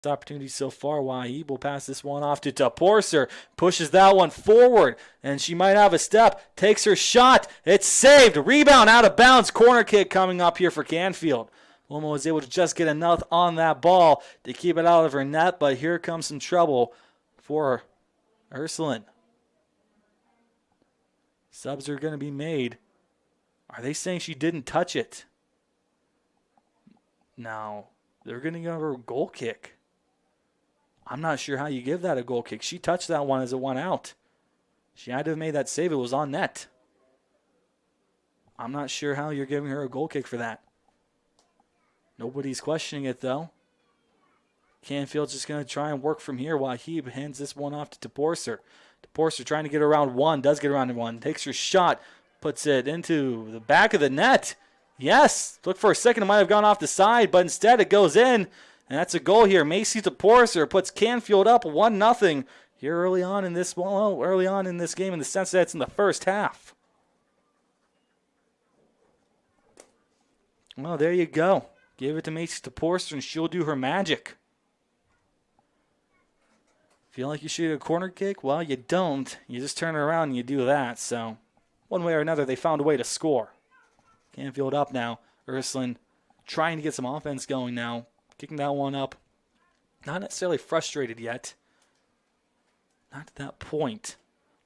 Opportunity so far. Wahib will pass this one off to Taporser. Pushes that one forward, and she might have a step. Takes her shot. It's saved. Rebound out of bounds. Corner kick coming up here for Canfield. Loma was able to just get enough on that ball to keep it out of her net, but here comes some trouble for Ursuline. Subs are going to be made. Are they saying she didn't touch it? No. They're going to give her a goal kick. I'm not sure how you give that a goal kick. She touched that one as it went out. She had to have made that save. It was on net. I'm not sure how you're giving her a goal kick for that. Nobody's questioning it, though. Canfield's just going to try and work from here while he hands this one off to Taporser. Taporser trying to get around one. Does get around one. Takes her shot. Puts it into the back of the net. Yes. Look for a second. It might have gone off the side, but instead it goes in. And that's a goal here. Macy Taporser puts Canfield up 1-0 here early on in this game in the sense that it's in the first half. Well, there you go. Give it to Macy Taporser and she'll do her magic. Feel like you should get a corner kick? Well, you don't. You just turn it around and you do that. So, one way or another, they found a way to score. Canfield up now. Ursuline trying to get some offense going now. Kicking that one up. Not necessarily frustrated yet. Not to that point.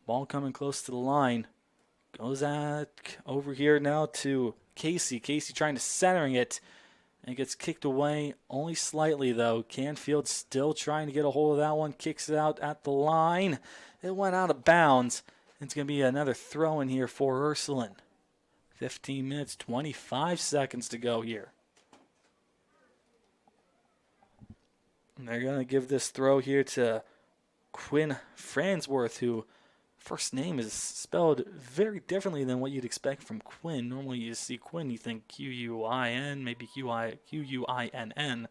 Ball coming close to the line. Goes over here now to Casey. Casey trying to centering it. And gets kicked away only slightly, though. Canfield still trying to get a hold of that one. Kicks it out at the line. It went out of bounds. It's going to be another throw in here for Ursuline. 15 minutes, 25 seconds to go here. And they're going to give this throw here to Quinn Fransworth, who first name is spelled very differently than what you'd expect from Quinn. Normally you see Quinn, you think Q-U-I-N, maybe Q-U-I-N-N.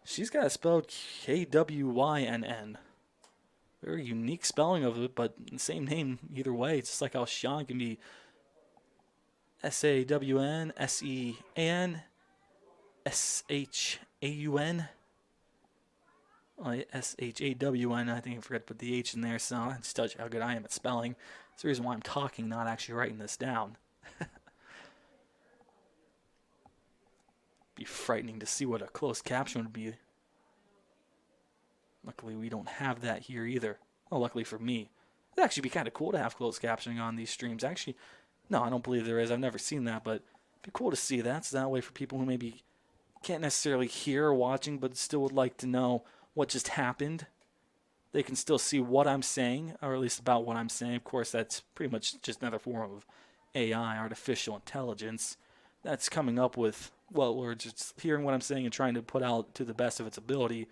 She's got it spelled K-W-Y-N-N. Very unique spelling of it, but the same name either way. It's just like how Sean can be S-A-W-N, S-E-A-N, S-H-A-U-N. S-H-A-W-N. I think I forgot to put the H in there, so that just tells you how good I am at spelling. That's the reason why I'm talking, not actually writing this down. Be frightening to see what a closed caption would be. Luckily, we don't have that here either. Well, luckily for me. It'd actually be kind of cool to have closed captioning on these streams. Actually, no, I don't believe there is. I've never seen that, but it'd be cool to see that. So that way for people who maybe can't necessarily hear or watching, but still would like to know what just happened, they can still see what I'm saying, or at least about what I'm saying. Of course, that's pretty much just another form of AI, artificial intelligence, that's coming up with, well, we're just hearing what I'm saying and trying to put out to the best of its ability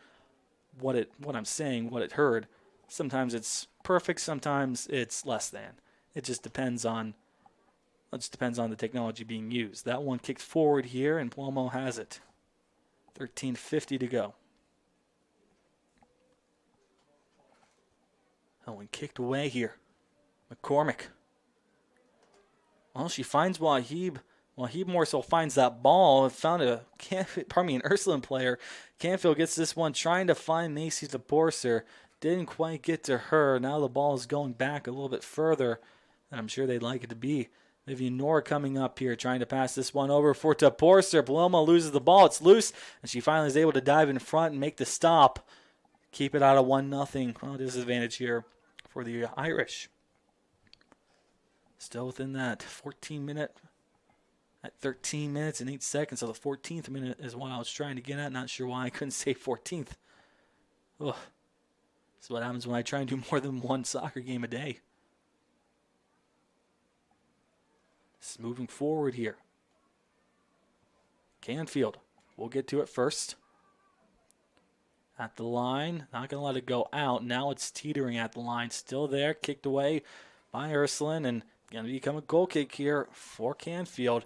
what I'm saying, what it heard. Sometimes it's perfect, sometimes it's less than. It just depends on the technology being used. That one kicked forward here, and Plomo has it. 13:50 to go. Oh, and kicked away here. McCormick. Well, she finds Wahib. Wahib more so finds that ball. And found an Ursuline player. Canfield gets this one trying to find Macy Taporser. Didn't quite get to her. Now the ball is going back a little bit further than I'm sure they'd like it to be. Vivian Nora coming up here trying to pass this one over for Taporser. Paloma loses the ball. It's loose. And she finally is able to dive in front and make the stop. Keep it out of 1-0. Well, disadvantage here for the Irish. Still within that 14-minute, at 13 minutes and 8 seconds. So the 14th minute is what I was trying to get at. Not sure why I couldn't say 14th. Ugh. This is what happens when I try and do more than one soccer game a day. It's moving forward here. Canfield. We'll get to it first. At the line, not going to let it go out. Now it's teetering at the line. Still there, kicked away by Ursuline, and going to become a goal kick here for Canfield.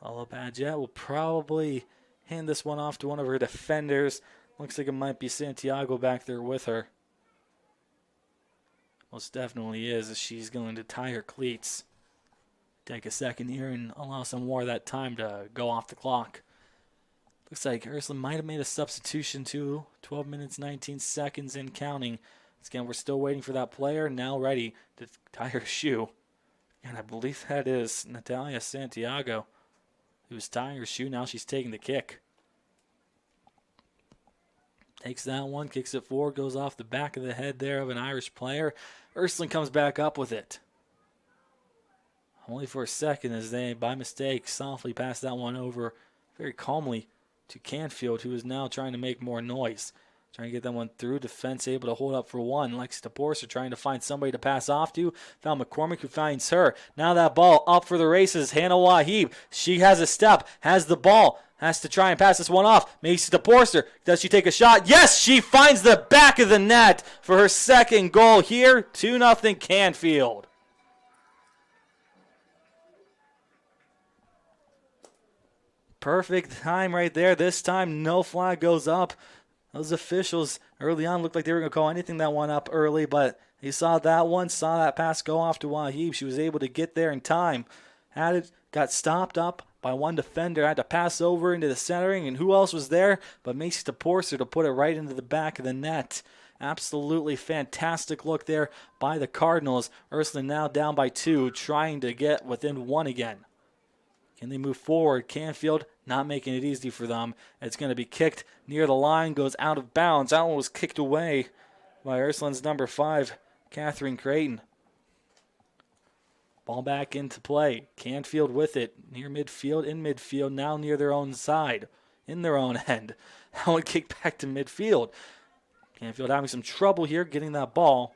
Lola Padgett will probably hand this one off to one of her defenders. Looks like it might be Santiago back there with her. Most definitely is, as she's going to tie her cleats. Take a second here and allow some more of that time to go off the clock. Looks like Ursuline might have made a substitution too. 12 minutes, 19 seconds and counting. Again, we're still waiting for that player now ready to tie her shoe. And I believe that is Natalia Santiago, who's tying her shoe. Now she's taking the kick. Takes that one, kicks it forward, goes off the back of the head there of an Irish player. Ursuline comes back up with it. Only for a second as they, by mistake, softly pass that one over very calmly to Canfield, who is now trying to make more noise. Trying to get that one through. Defense able to hold up for one. Lexi DePorcer trying to find somebody to pass off to. Found McCormick, who finds her. Now that ball up for the races. Hannah Wahib. She has a step. Has the ball. Has to try and pass this one off. Macy DePorcer. Does she take a shot? Yes, she finds the back of the net for her second goal here. 2-0 Canfield. Perfect time right there. This time no flag goes up. Those officials early on looked like they were going to call anything that one up early, but he saw that one, saw that pass go off to Wahib. She was able to get there in time. Had it, got stopped up by one defender, had to pass over into the centering, and who else was there but Macy DePorcer to put it right into the back of the net. Absolutely fantastic look there by the Cardinals. Ursuline now down by 2, trying to get within 1 again. Can they move forward? Canfield not making it easy for them. It's going to be kicked near the line, goes out of bounds. That one was kicked away by Ursuline's number 5, Catherine Creighton. Ball back into play. Canfield with it. Near midfield, in midfield, now near their own side, in their own end. That one kicked back to midfield. Canfield having some trouble here getting that ball.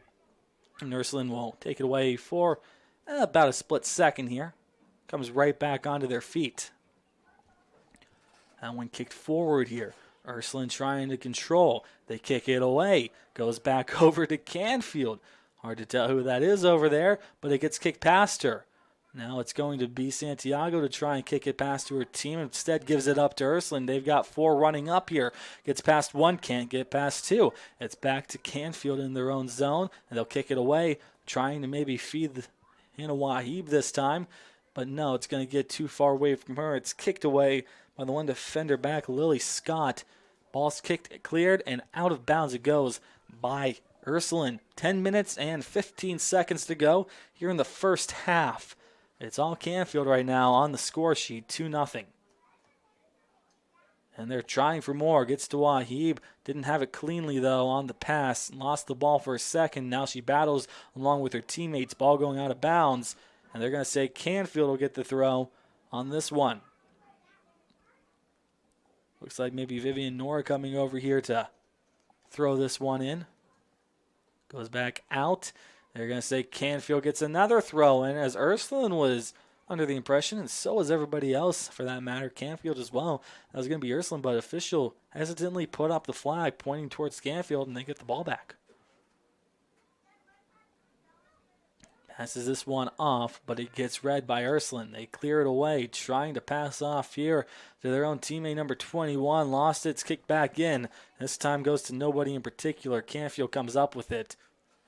And Ursuline will take it away for about a split second here. Comes right back onto their feet. That one kicked forward here. Ursuline trying to control. They kick it away. Goes back over to Canfield. Hard to tell who that is over there, but it gets kicked past her. Now it's going to be Santiago to try and kick it past to her team. Instead gives it up to Ursuline. They've got 4 running up here. Gets past 1, can't get past 2. It's back to Canfield in their own zone, and they'll kick it away, trying to maybe feed Hannah Wahib this time. But no, it's going to get too far away from her. It's kicked away by the one defender back, Lily Scott. Ball's kicked, cleared, and out of bounds it goes by Ursuline. 10 minutes and 15 seconds to go here in the first half. It's all Canfield right now on the score sheet, 2-0. And they're trying for more. Gets to Wahib. Didn't have it cleanly, though, on the pass. Lost the ball for a second. Now she battles along with her teammates. Ball going out of bounds. And they're going to say Canfield will get the throw on this one. Looks like maybe Vivian Nora coming over here to throw this one in. Goes back out. They're going to say Canfield gets another throw in, as Ursuline was under the impression, and so was everybody else for that matter, Canfield as well. That was going to be Ursuline, but official hesitantly put up the flag pointing towards Canfield, and they get the ball back. Passes this one off, but it gets read by Ursuline. They clear it away, trying to pass off here to their own teammate number 21. Lost it, it's kicked back in. This time goes to nobody in particular. Canfield comes up with it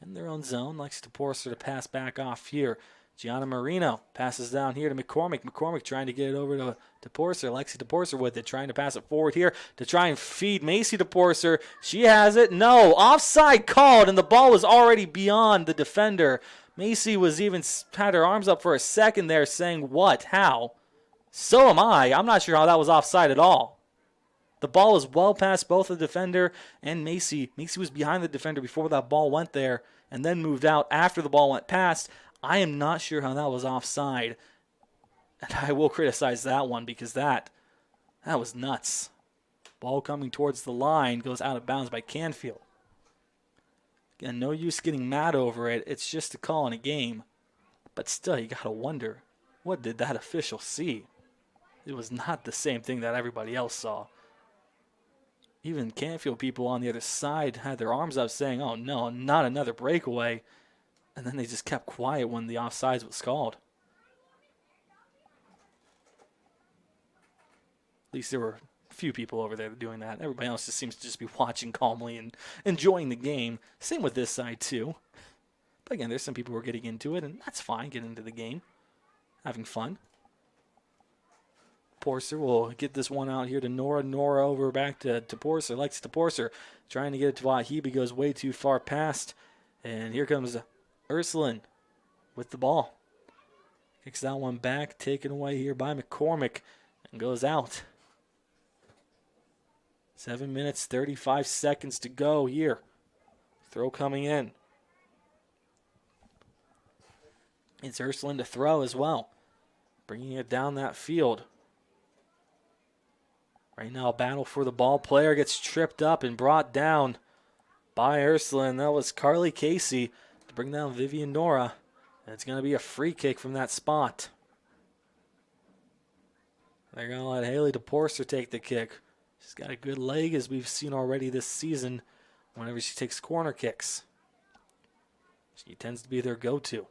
in their own zone. Likes to Porcer to pass back off here. Gianna Marino passes down here to McCormick. McCormick trying to get it over to Porcer. Lexi DePorcer with it, trying to pass it forward here to try and feed Macy DePorcer. She has it. No, offside called, and the ball was already beyond the defender. Macy was even had her arms up for a second there saying, what, how? So am I. I'm not sure how that was offside at all. The ball was well past both the defender and Macy. Macy was behind the defender before that ball went there and then moved out after the ball went past. I am not sure how that was offside. And I will criticize that one because that was nuts. Ball coming towards the line goes out of bounds by Canfield. Again, no use getting mad over it. It's just a call in a game. But still, you got to wonder, what did that official see? It was not the same thing that everybody else saw. Even Canfield people on the other side had their arms up saying, oh no, not another breakaway. And then they just kept quiet when the offsides was called. At least there were few people over there doing that. Everybody else just seems to just be watching calmly and enjoying the game. Same with this side too. But again, there's some people who are getting into it, and that's fine, getting into the game, having fun. Porser will get this one out here to Nora. Nora over back to Porser. Likes to Porser. Trying to get it to Wahib. He goes way too far past. And here comes Ursuline with the ball. Kicks that one back. Taken away here by McCormick. And goes out. 7 minutes, 35 seconds to go here. Throw coming in. It's Ursuline to throw as well. Bringing it down that field. Right now, a battle for the ball. Player gets tripped up and brought down by Ursuline. That was Carly Casey to bring down Vivian Nora. And it's going to be a free kick from that spot. They're going to let Haley DePorcer take the kick. She's got a good leg, as we've seen already this season, whenever she takes corner kicks. She tends to be their go-to.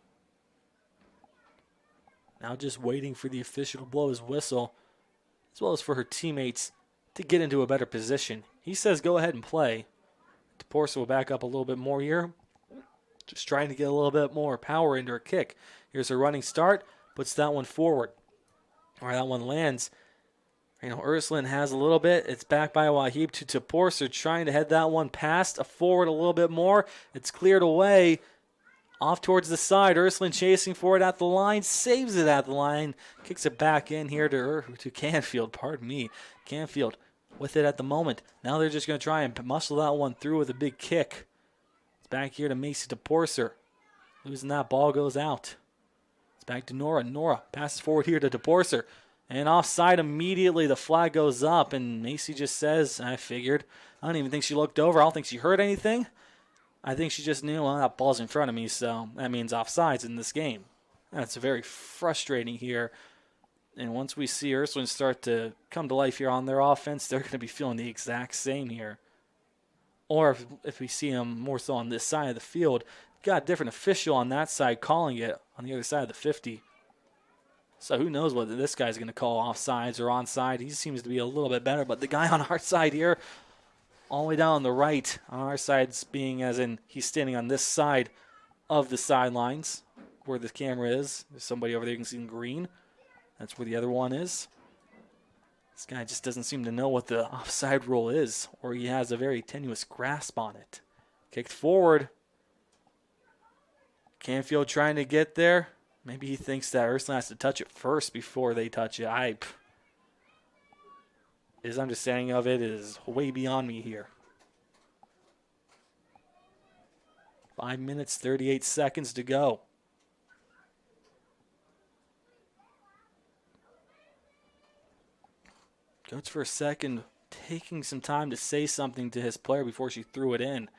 Now just waiting for the official to blow his whistle, as well as for her teammates to get into a better position. He says go ahead and play. DePorcer will back up a little bit more here. Just trying to get a little bit more power into her kick. Here's her running start. Puts that one forward. Or that one lands. You know, Ursuline has a little bit. It's back by Wahib to DePorcer, trying to head that one past. Forward a little bit more. It's cleared away. Off towards the side. Ursuline chasing for it at the line. Saves it at the line. Kicks it back in here to Canfield. Pardon me. Canfield with it at the moment. Now they're just going to try and muscle that one through with a big kick. It's back here to Macy DePorcer. Losing that ball goes out. It's back to Nora. Nora passes forward here to DePorcer. And offside immediately. The flag goes up. And Macy just says, I figured. I don't even think she looked over. I don't think she heard anything. I think she just knew, well, that ball's in front of me, so that means offsides in this game. That's very frustrating here. And once we see Ursuline start to come to life here on their offense, they're going to be feeling the exact same here. Or if we see them more so on this side of the field, got a different official on that side calling it on the other side of the 50. So who knows whether this guy's going to call offsides or onside. He seems to be a little bit better, but the guy on our side here, all the way down on the right, on our side being as in he's standing on this side of the sidelines where the camera is. There's somebody over there you can see in green. That's where the other one is. This guy just doesn't seem to know what the offside rule is, or he has a very tenuous grasp on it. Kicked forward. Canfield trying to get there. Maybe he thinks that Ursuline has to touch it first before they touch it. His understanding of it is way beyond me here. 5 minutes, 38 seconds to go. Goes for a second, taking some time to say something to his player before she threw it in.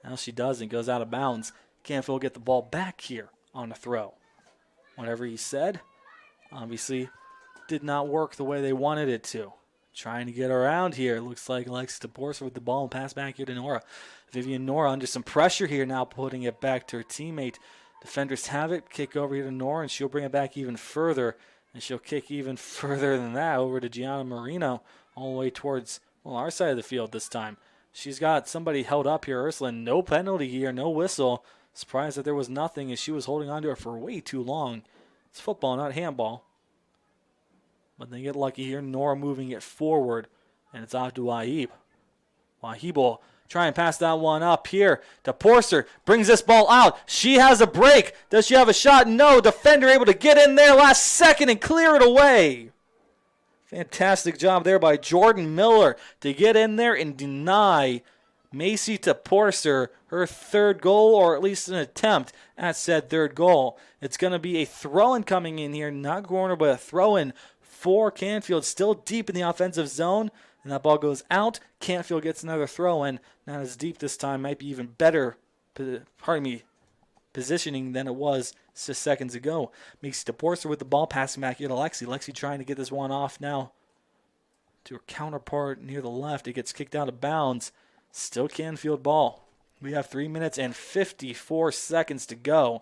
Now she doesn't, goes out of bounds. Canfield will get the ball back here on the throw. Whatever he said, obviously did not work the way they wanted it to. Trying to get around here. Looks like Alexis DePorcer with the ball and pass back here to Nora. Vivian Nora under some pressure here now, putting it back to her teammate. Defenders have it. Kick over here to Nora, and she'll bring it back even further. And she'll kick even further than that over to Gianna Marino, all the way towards, well, our side of the field this time. She's got somebody held up here, Ursuline. No penalty here, no whistle. Surprised that there was nothing as she was holding on to her for way too long. It's football, not handball. But they get lucky here. Nora moving it forward. And it's off to Wahib. Wahib will try and pass that one up here to Porser. Brings this ball out. She has a break. Does she have a shot? No. Defender able to get in there last second and clear it away. Fantastic job there by Jordan Miller to get in there and deny Macy DePorcer her third goal, or at least an attempt at said third goal. It's going to be a throw-in coming in here. Not corner, but a throw-in for Canfield, still deep in the offensive zone, and that ball goes out. Canfield gets another throw-in, not as deep this time, might be even better, positioning than it was 6 seconds ago. Makes DePorcer with the ball, passing back here to Lexi. Lexi trying to get this one off now to her counterpart near the left. It gets kicked out of bounds. Still Canfield ball. We have 3 minutes and 54 seconds to go.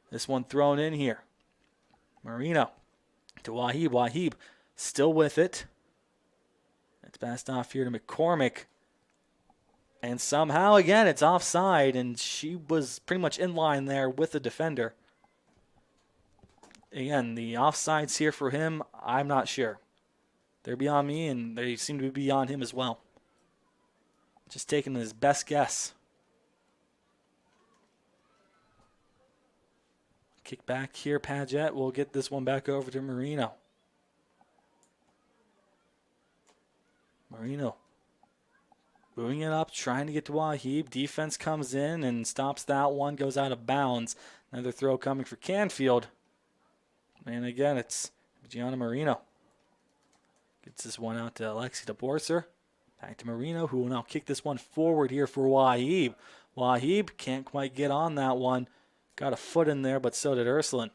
This one thrown in here. Marino to Wahib. Wahib still with it. It's passed off here to McCormick. And somehow, again, it's offside, and she was pretty much in line there with the defender. again, the offsides here for him, I'm not sure. They're beyond me, and they seem to be beyond him as well. Just taking his best guess. Kick back here, Paget will get this one back over to Marino. Marino moving it up, trying to get to Wahib. Defense comes in and stops that one, goes out of bounds. Another throw coming for Canfield. And again, it's Gianna Marino. Gets this one out to Alexi DeBorser. Back to Marino, who will now kick this one forward here for Wahib. Wahib can't quite get on that one. Got a foot in there, but so did Ursuline.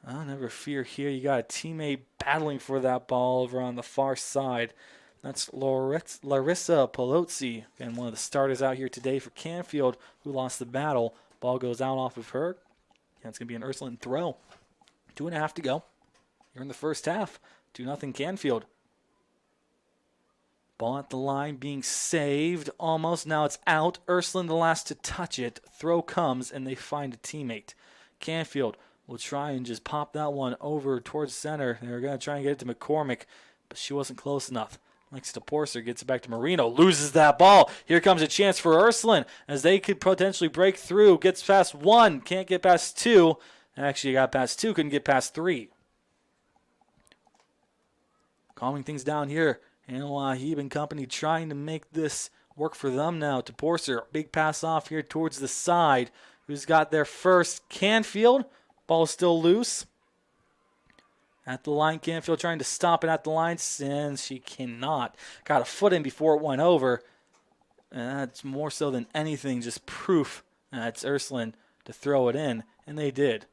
Never fear here. You got a teammate battling for that ball over on the far side. That's Larissa Polozzi, and one of the starters out here today for Canfield, who lost the battle. Ball goes out off of her. And it's going to be an Ursuline throw. 2.5 to go. Here in the first half. 2-0 Canfield. Ball at the line being saved. Almost. Now it's out. Ursuline the last to touch it. Throw comes, and they find a teammate. Canfield will try and just pop that one over towards center. They're going to try and get it to McCormick, but she wasn't close enough. Alexi DeBorser gets it back to Marino. Loses that ball. Here comes a chance for Ursuline as they could potentially break through. Gets past 1. Can't get past 2. Actually got past 2. Couldn't get past 3. Calming things down here. And Wahib and company trying to make this work for them now. To Borser, big pass off here towards the side. Who's got there first? Canfield. Ball still loose. At the line, Canfield trying to stop it at the line, and she cannot. Got a foot in before it went over. And that's more so than anything, just proof that it's Ursuline to throw it in, and they did.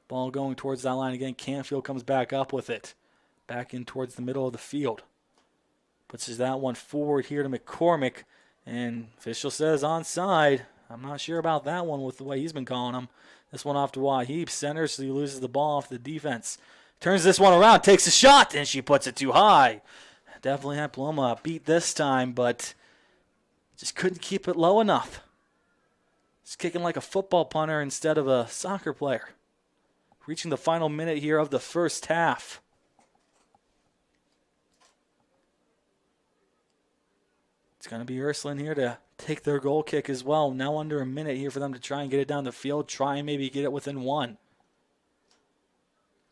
Ball going towards that line again. Canfield comes back up with it. Back in towards the middle of the field. Puts that one forward here to McCormick, and official says onside. I'm not sure about that one with the way he's been calling them. This one off to Wahib. Centers, so he loses the ball off the defense. Turns this one around, takes a shot, and she puts it too high. Definitely had Paloma beat this time, but just couldn't keep it low enough. Just kicking like a football punter instead of a soccer player. Reaching the final minute here of the first half. It's going to be Ursuline here to take their goal kick as well. Now under a minute here for them to try and get it down the field. Try and maybe get it within 1.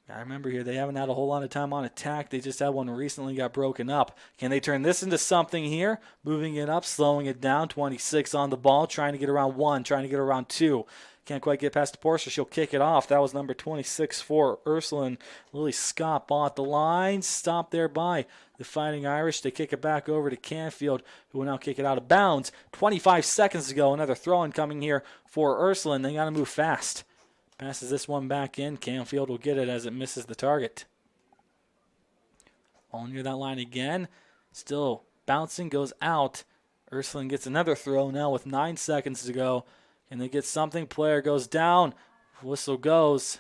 Now remember here, they haven't had a whole lot of time on attack. They just had one recently got broken up. Can they turn this into something here? Moving it up, slowing it down. 26 on the ball, trying to get around 1, trying to get around 2. Can't quite get past the Porsche. She'll kick it off. That was number 26 for Ursuline. Lily Scott. Ball at the line. Stopped there by the Fighting Irish. They kick it back over to Canfield, who will now kick it out of bounds. 25 seconds to go. Another throw-in coming here for Ursuline. They got to move fast. Passes this one back in. Canfield will get it as it misses the target. All near that line again. Still bouncing. Goes out. Ursuline gets another throw now with 9 seconds to go. And they get something. Player goes down. Whistle goes.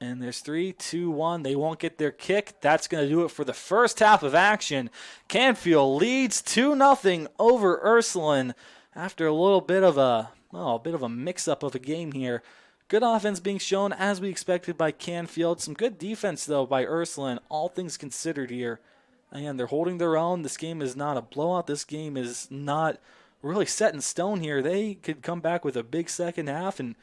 And there's 3, 2, 1. They won't get their kick. That's going to do it for the first half of action. Canfield leads 2-0 over Ursuline after a little bit of a mix-up of a game here. Good offense being shown as we expected by Canfield. Some good defense, though, by Ursuline, all things considered here. Again, they're holding their own. This game is not a blowout. This game is not really set in stone here. They could come back with a big second half, and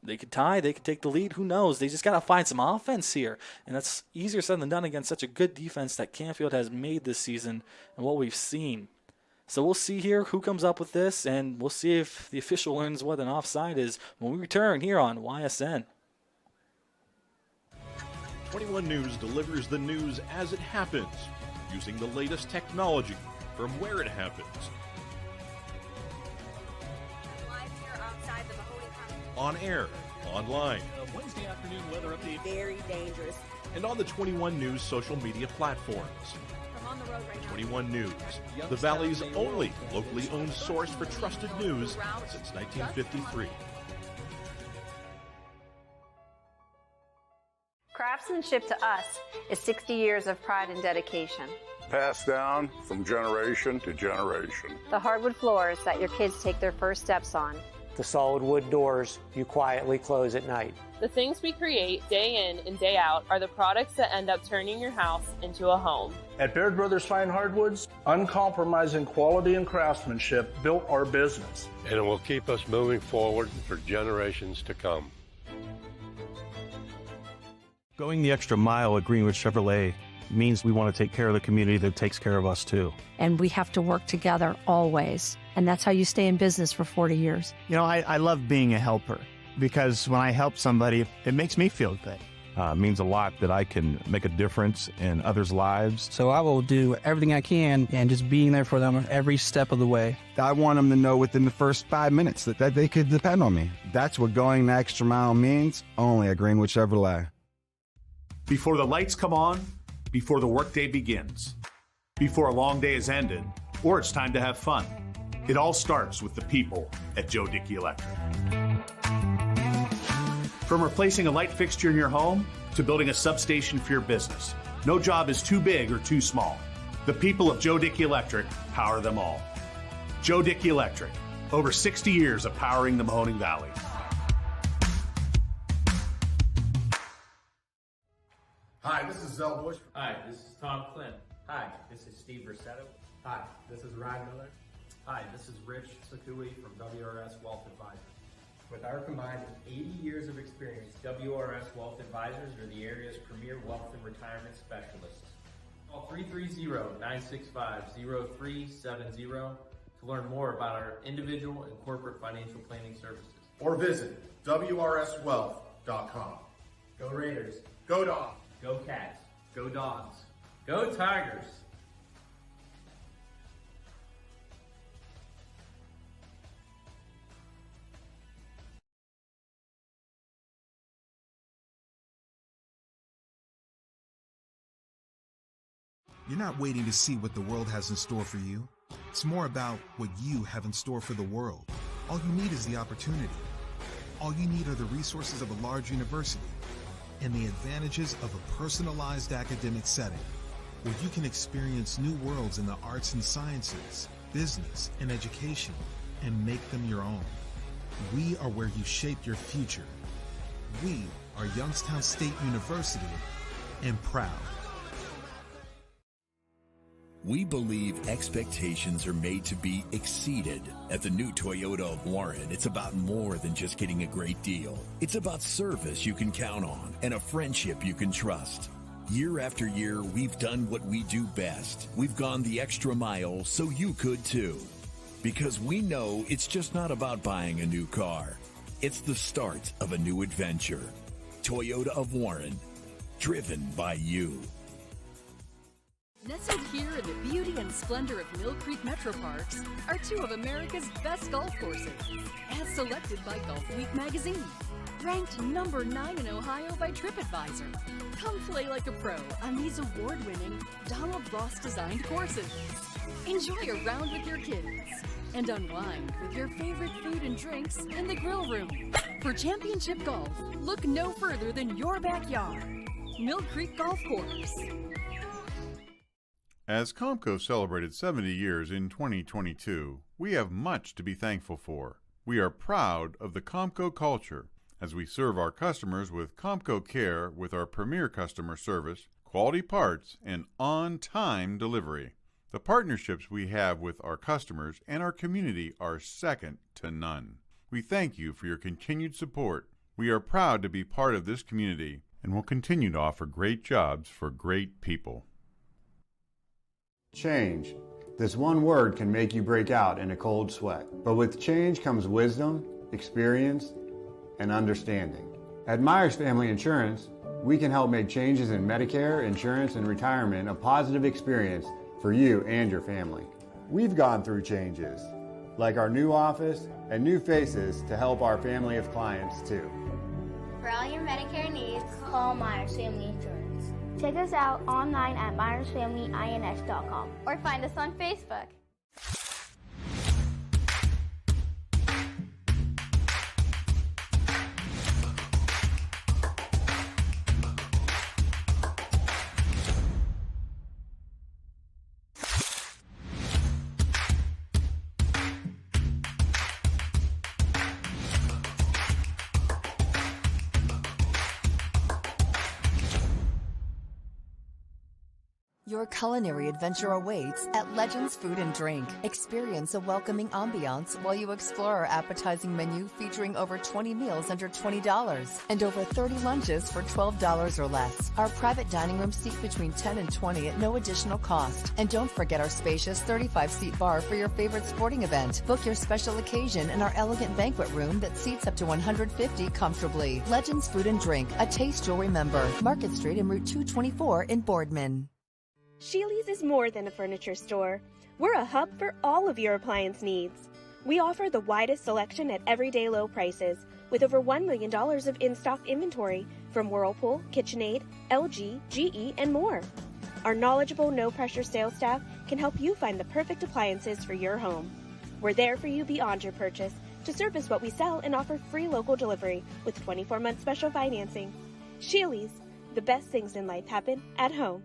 they could tie. They could take the lead. Who knows? They just got to find some offense here, and that's easier said than done against such a good defense that Canfield has made this season and what we've seen. So we'll see here who comes up with this, and we'll see if the official learns what an offside is when we return here on YSN. 21 News delivers the news as it happens, using the latest technology from where it happens. On air, online, Wednesday afternoon weather update. Very dangerous. and on the 21 News social media platforms. I'm on the road right now. 21 News, the Valley's only locally owned source for trusted news since 1953. Craftsmanship to us is 60 years of pride and dedication. Passed down from generation to generation. The hardwood floors that your kids take their first steps on the solid wood doors you quietly close at night. The things we create day in and day out are the products that end up turning your house into a home. At Baird Brothers Fine Hardwoods, uncompromising quality and craftsmanship built our business. And it will keep us moving forward for generations to come. Going the extra mile at Greenwood Chevrolet means we want to take care of the community that takes care of us too. And we have to work together always. And that's how you stay in business for 40 years. You know, I love being a helper because when I help somebody, it makes me feel good. It means a lot that I can make a difference in others' lives. So I will do everything I can and just being there for them every step of the way. I want them to know within the first 5 minutes that they could depend on me. That's what going the extra mile means, only at Greenwood Chevrolet. Before the lights come on, before the workday begins, before a long day is ended, or it's time to have fun. It all starts with the people at Joe Dickey Electric. From replacing a light fixture in your home to building a substation for your business, no job is too big or too small. The people of Joe Dickey Electric power them all. Joe Dickey Electric, over 60 years of powering the Mahoning Valley. Hi, this is Zell Bush. Hi, this is Tom Flynn. Hi, this is Steve Versetto. Hi, this is Ryan Miller. Hi, this is Rich Sakui from WRS Wealth Advisors. With our combined 80 years of experience, WRS Wealth Advisors are the area's premier wealth and retirement specialists. Call 330-965-0370 to learn more about our individual and corporate financial planning services. Or visit WRSwealth.com. Go Raiders. Go Dogs. Go Cats. Go Dogs. Go Tigers. You're not waiting to see what the world has in store for you. It's more about what you have in store for the world. All you need is the opportunity. All you need are the resources of a large university and the advantages of a personalized academic setting where you can experience new worlds in the arts and sciences, business, and education and make them your own. We are where you shape your future. We are Youngstown State University and proud. We believe expectations are made to be exceeded. At the new Toyota of Warren, it's about more than just getting a great deal. It's about service you can count on and a friendship you can trust. Year after year, we've done what we do best. We've gone the extra mile so you could too. Because we know it's just not about buying a new car. It's the start of a new adventure. Toyota of Warren, driven by you. Nestled here in the beauty and splendor of Mill Creek Metro Parks are two of America's best golf courses, as selected by Golf Week magazine. Ranked number 9 in Ohio by TripAdvisor. Come play like a pro on these award-winning Donald Ross-designed courses. Enjoy a round with your kids and unwind with your favorite food and drinks in the grill room. For championship golf, look no further than your backyard. Mill Creek Golf Course. As Comco celebrated 70 years in 2022, we have much to be thankful for. We are proud of the Comco culture as we serve our customers with Comco Care with our premier customer service, quality parts, and on-time delivery. The partnerships we have with our customers and our community are second to none. We thank you for your continued support. We are proud to be part of this community and will continue to offer great jobs for great people. Change. This one word can make you break out in a cold sweat. But with change comes wisdom, experience, and understanding. At Myers Family Insurance, we can help make changes in Medicare, insurance, and retirement a positive experience for you and your family. We've gone through changes, like our new office and new faces to help our family of clients too. For all your Medicare needs, call Myers Family Insurance. Check us out online at MyersFamilyINS.com or find us on Facebook. Your culinary adventure awaits at Legends Food and Drink. Experience a welcoming ambiance while you explore our appetizing menu featuring over 20 meals under $20 and over 30 lunches for $12 or less. Our private dining room seat between 10 and 20 at no additional cost. And don't forget our spacious 35-seat bar for your favorite sporting event. Book your special occasion in our elegant banquet room that seats up to 150 comfortably. Legends Food and Drink, a taste you'll remember. Market Street and Route 224 in Boardman. Sheely's is more than a furniture store. We're a hub for all of your appliance needs. We offer the widest selection at everyday low prices, with over $1 million of in-stock inventory from Whirlpool, KitchenAid, LG, GE, and more. Our knowledgeable, no-pressure sales staff can help you find the perfect appliances for your home. We're there for you beyond your purchase to service what we sell and offer free local delivery with 24-month special financing. Sheely's, the best things in life happen at home.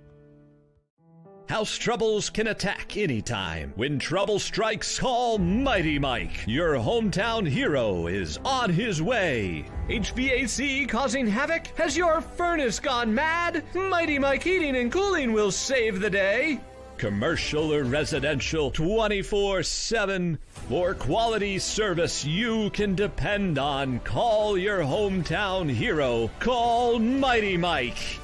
House troubles can attack anytime. When trouble strikes, call Mighty Mike. Your hometown hero is on his way. HVAC causing havoc? Has your furnace gone mad? Mighty Mike Heating and Cooling will save the day. Commercial or residential, 24/7. For quality service you can depend on, call your hometown hero. Call Mighty Mike.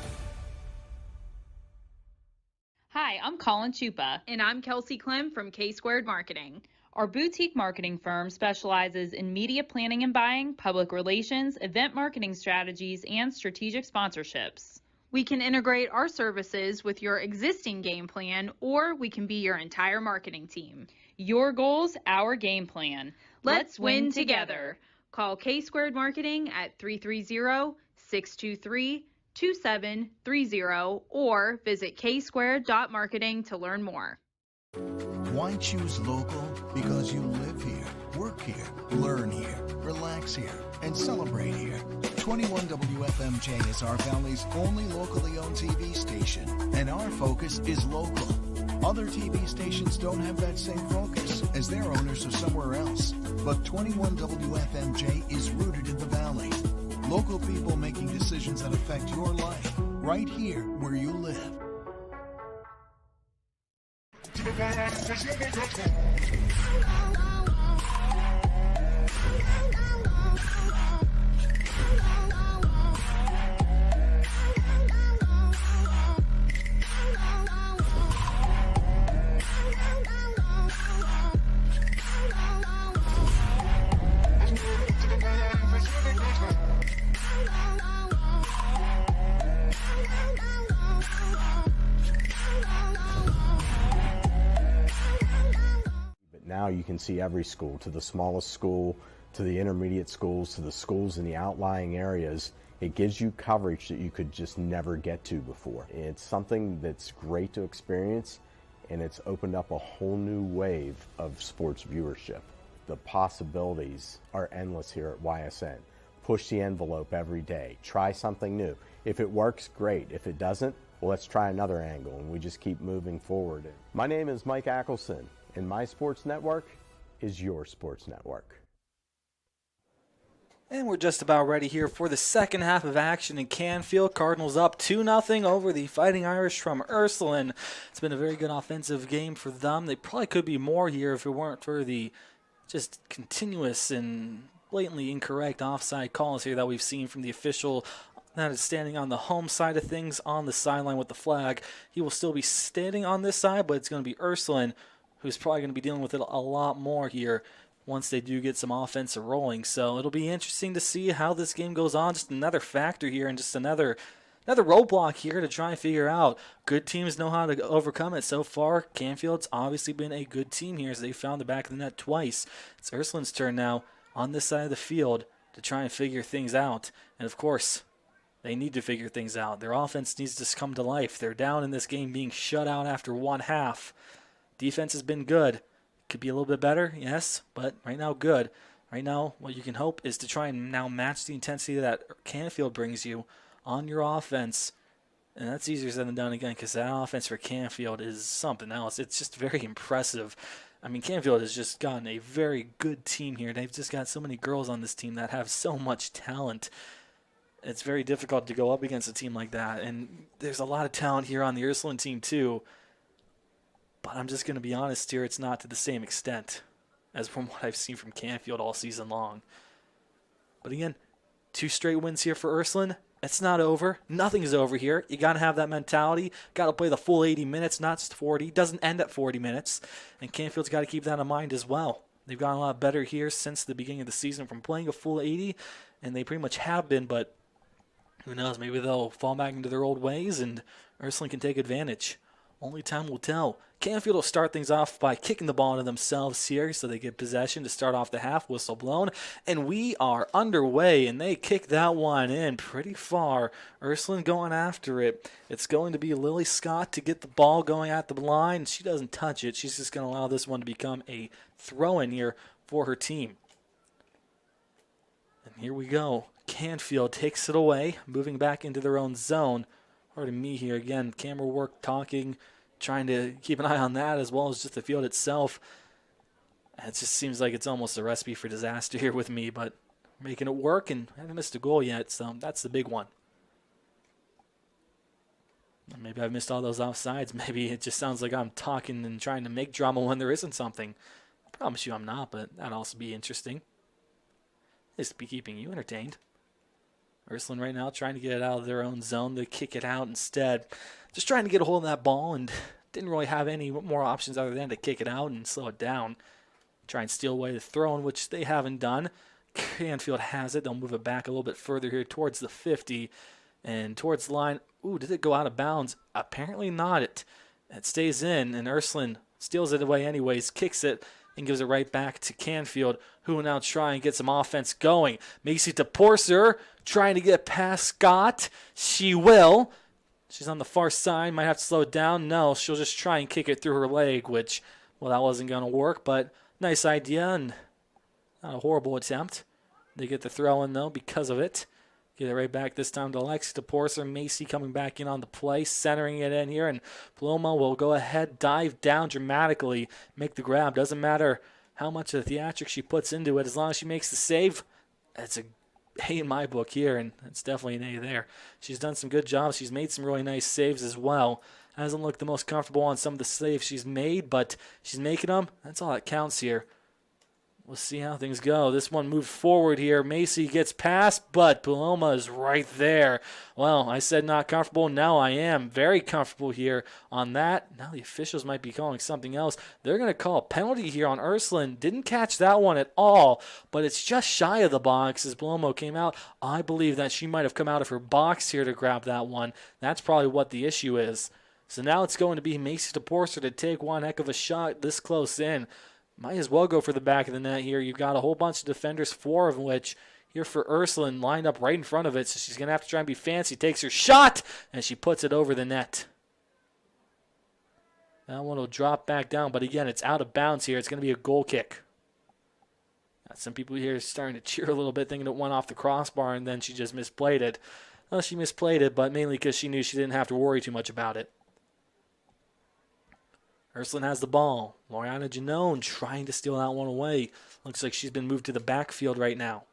Hi, I'm Colin Chupa. And I'm Kelsey Clem from K-Squared Marketing. Our boutique marketing firm specializes in media planning and buying, public relations, event marketing strategies, and strategic sponsorships. We can integrate our services with your existing game plan, or we can be your entire marketing team. Your goals, our game plan. Let's win together. Call K-Squared Marketing at 330-623-2730 or visit ksquared.marketing to learn more. Why choose local? Because you live here, work here, learn here, relax here, and celebrate here. 21 WFMJ is our Valley's only locally owned TV station, and our focus is local. Other TV stations don't have that same focus, as their owners are somewhere else. But 21 WFMJ is rooted in the Valley. Local people making decisions that affect your life, right here where you live. Now you can see every school, to the smallest school, to the intermediate schools, to the schools in the outlying areas. It gives you coverage that you could just never get to before. It's something that's great to experience, and it's opened up a whole new wave of sports viewership. The possibilities are endless here at YSN. Push the envelope every day. Try something new. If it works, great. If it doesn't, well, let's try another angle, and we just keep moving forward. My name is Mike Ackelson, and my sports network is your sports network. And we're just about ready here for the second half of action in Canfield. Cardinals up 2-0 over the Fighting Irish from Ursuline. It's been a very good offensive game for them. They probably could be more here if it weren't for the just continuous and blatantly incorrect offside calls here that we've seen from the official that is standing on the home side of things on the sideline with the flag. He will still be standing on this side, but it's going to be Ursuline who's probably going to be dealing with it a lot more here once they do get some offense rolling. So it'll be interesting to see how this game goes on. Just another factor here and just another roadblock here to try and figure out. Good teams know how to overcome it. So far, Canfield's obviously been a good team here as they found the back of the net twice. It's Ursuline's turn now on this side of the field to try and figure things out. And of course, they need to figure things out. Their offense needs to come to life. They're down in this game being shut out after one half. Defense has been good. Could be a little bit better, yes, but right now good. Right now, what you can hope is to try and now match the intensity that Canfield brings you on your offense. And that's easier said than done again because that offense for Canfield is something else. It's just very impressive. I mean, Canfield has just gotten a very good team here. They've just got so many girls on this team that have so much talent. It's very difficult to go up against a team like that. And there's a lot of talent here on the Ursuline team too. But I'm just going to be honest here, it's not to the same extent as from what I've seen from Canfield all season long. But again, 2 straight wins here for Ursuline. It's not over. Nothing is over here. You got to have that mentality. Got to play the full 80 minutes, not just 40. Doesn't end at 40 minutes. And Canfield's got to keep that in mind as well. They've gotten a lot better here since the beginning of the season from playing a full 80, and they pretty much have been, but who knows, maybe they'll fall back into their old ways and Ursuline can take advantage. Only time will tell. Canfield will start things off by kicking the ball into themselves here, so they get possession to start off the half, whistle blown, and we are underway, and they kick that one in pretty far. Ursuline going after it. It's going to be Lily Scott to get the ball going at the line. She doesn't touch it. She's just going to allow this one to become a throw-in here for her team. And here we go. Canfield takes it away, moving back into their own zone. Pardon me here again, camera work, talking, trying to keep an eye on that as well as just the field itself. It just seems like it's almost a recipe for disaster here with me, but making it work, and I haven't missed a goal yet, so that's the big one. Maybe I've missed all those offsides. Maybe it just sounds like I'm talking and trying to make drama when there isn't something. I promise you I'm not, but that'd also be interesting. Just be keeping you entertained. Ursuline right now trying to get it out of their own zone. They kick it out instead. Just trying to get a hold of that ball and didn't really have any more options other than to kick it out and slow it down. Try and steal away the throw-in, which they haven't done. Canfield has it. They'll move it back a little bit further here towards the 50 and towards the line. Ooh, did it go out of bounds? Apparently not. It stays in, and Ursuline steals it away anyways, kicks it, and gives it right back to Canfield, who will now try and get some offense going. Macy DePorser trying to get past Scott. She will. She's on the far side. Might have to slow it down. No, she'll just try and kick it through her leg, which, well, that wasn't going to work, but nice idea and not a horrible attempt. They get the throw in, though, because of it. Get it right back this time to Lexi DePorser. Macy coming back in on the play, centering it in here, and Paloma will go ahead, dive down dramatically, make the grab. Doesn't matter how much of the theatrics she puts into it, as long as she makes the save. It's a A in my book here, and it's definitely an A there. She's done some good jobs. She's made some really nice saves as well. Hasn't looked the most comfortable on some of the saves she's made, but she's making them. That's all that counts here. We'll see how things go. This one moved forward here. Macy gets past, but Paloma is right there. Well, I said not comfortable. Now I am very comfortable here on that. Now the officials might be calling something else. They're going to call a penalty here on Ursuline. Didn't catch that one at all, but it's just shy of the box as Paloma came out. I believe that she might have come out of her box here to grab that one. That's probably what the issue is. So now it's going to be Macy DePorser to take one heck of a shot this close in. Might as well go for the back of the net here. You've got a whole bunch of defenders, 4 of which here for Ursuline lined up right in front of it. So she's going to have to try and be fancy. Takes her shot, and she puts it over the net. That one will drop back down, but again, it's out of bounds here. It's going to be a goal kick. Some people here are starting to cheer a little bit, thinking it went off the crossbar, and then she just misplayed it. Well, she misplayed it, but mainly because she knew she didn't have to worry too much about it. Ursuline has the ball. Loriana Janone trying to steal that one away. Looks like she's been moved to the backfield right now.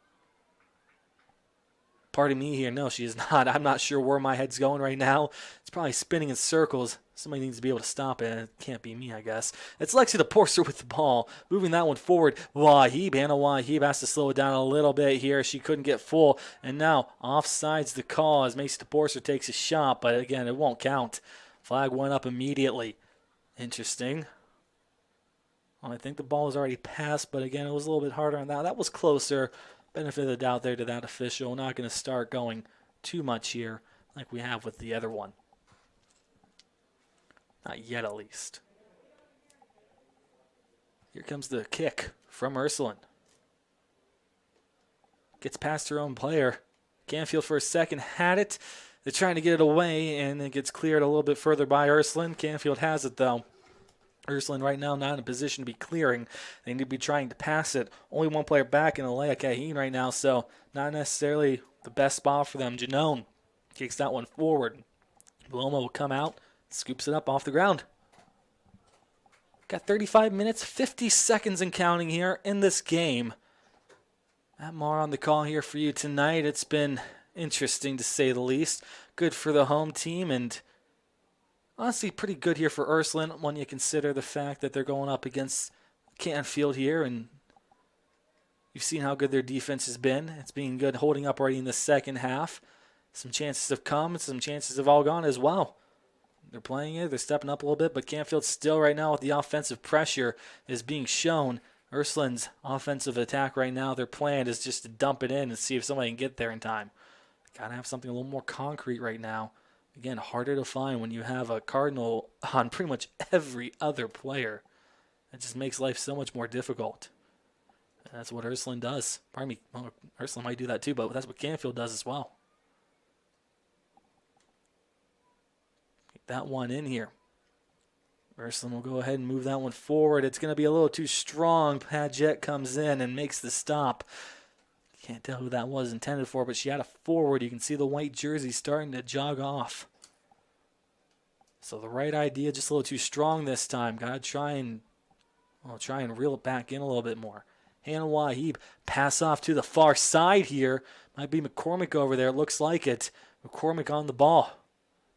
Pardon me here. No, she is not. I'm not sure where my head's going right now. It's probably spinning in circles. Somebody needs to be able to stop it. It can't be me, I guess. It's Lexi DePorser with the ball. Moving that one forward. Wahib. Hannah Wahib has to slow it down a little bit here. She couldn't get full. And now offsides the call as Macy DePorser takes a shot. But again, it won't count. Flag went up immediately. Interesting. Well, I think the ball was already passed, but again, it was a little bit harder on that. That was closer. Benefit of the doubt there to that official. Not going to start going too much here like we have with the other one. Not yet, at least. Here comes the kick from Ursuline. Gets past her own player. Canfield for a second had it. They're trying to get it away, and it gets cleared a little bit further by Ursuline. Canfield has it, though. Ursuline right now not in a position to be clearing. They need to be trying to pass it. Only one player back in Alea Kaheen right now, so not necessarily the best spot for them. Janone kicks that one forward. Paloma will come out, scoops it up off the ground. Got 35 minutes, 50 seconds and counting here in this game. Matt Marr on the call here for you tonight. It's been interesting to say the least. Good for the home team, and honestly pretty good here for Ursuline when you consider the fact that they're going up against Canfield here, and you've seen how good their defense has been. It's been good holding up already in the second half. Some chances have come, some chances have all gone as well. They're playing it, they're stepping up a little bit, but Canfield still right now with the offensive pressure is being shown. Ursuline's offensive attack right now, their plan is just to dump it in and see if somebody can get there in time. Got to have something a little more concrete right now. Again, harder to find when you have a Cardinal on pretty much every other player. It just makes life so much more difficult. And that's what Ursuline does. Pardon me, well, Ursuline might do that too, but that's what Canfield does as well. Get that one in here. Ursuline will go ahead and move that one forward. It's going to be a little too strong. Paget comes in and makes the stop. Can't tell who that was intended for, but she had a forward. You can see the white jersey starting to jog off. So the right idea, just a little too strong this time. Got to try and reel it back in a little bit more. Hannah Wahib pass off to the far side here. Might be McCormick over there. It looks like it. McCormick on the ball.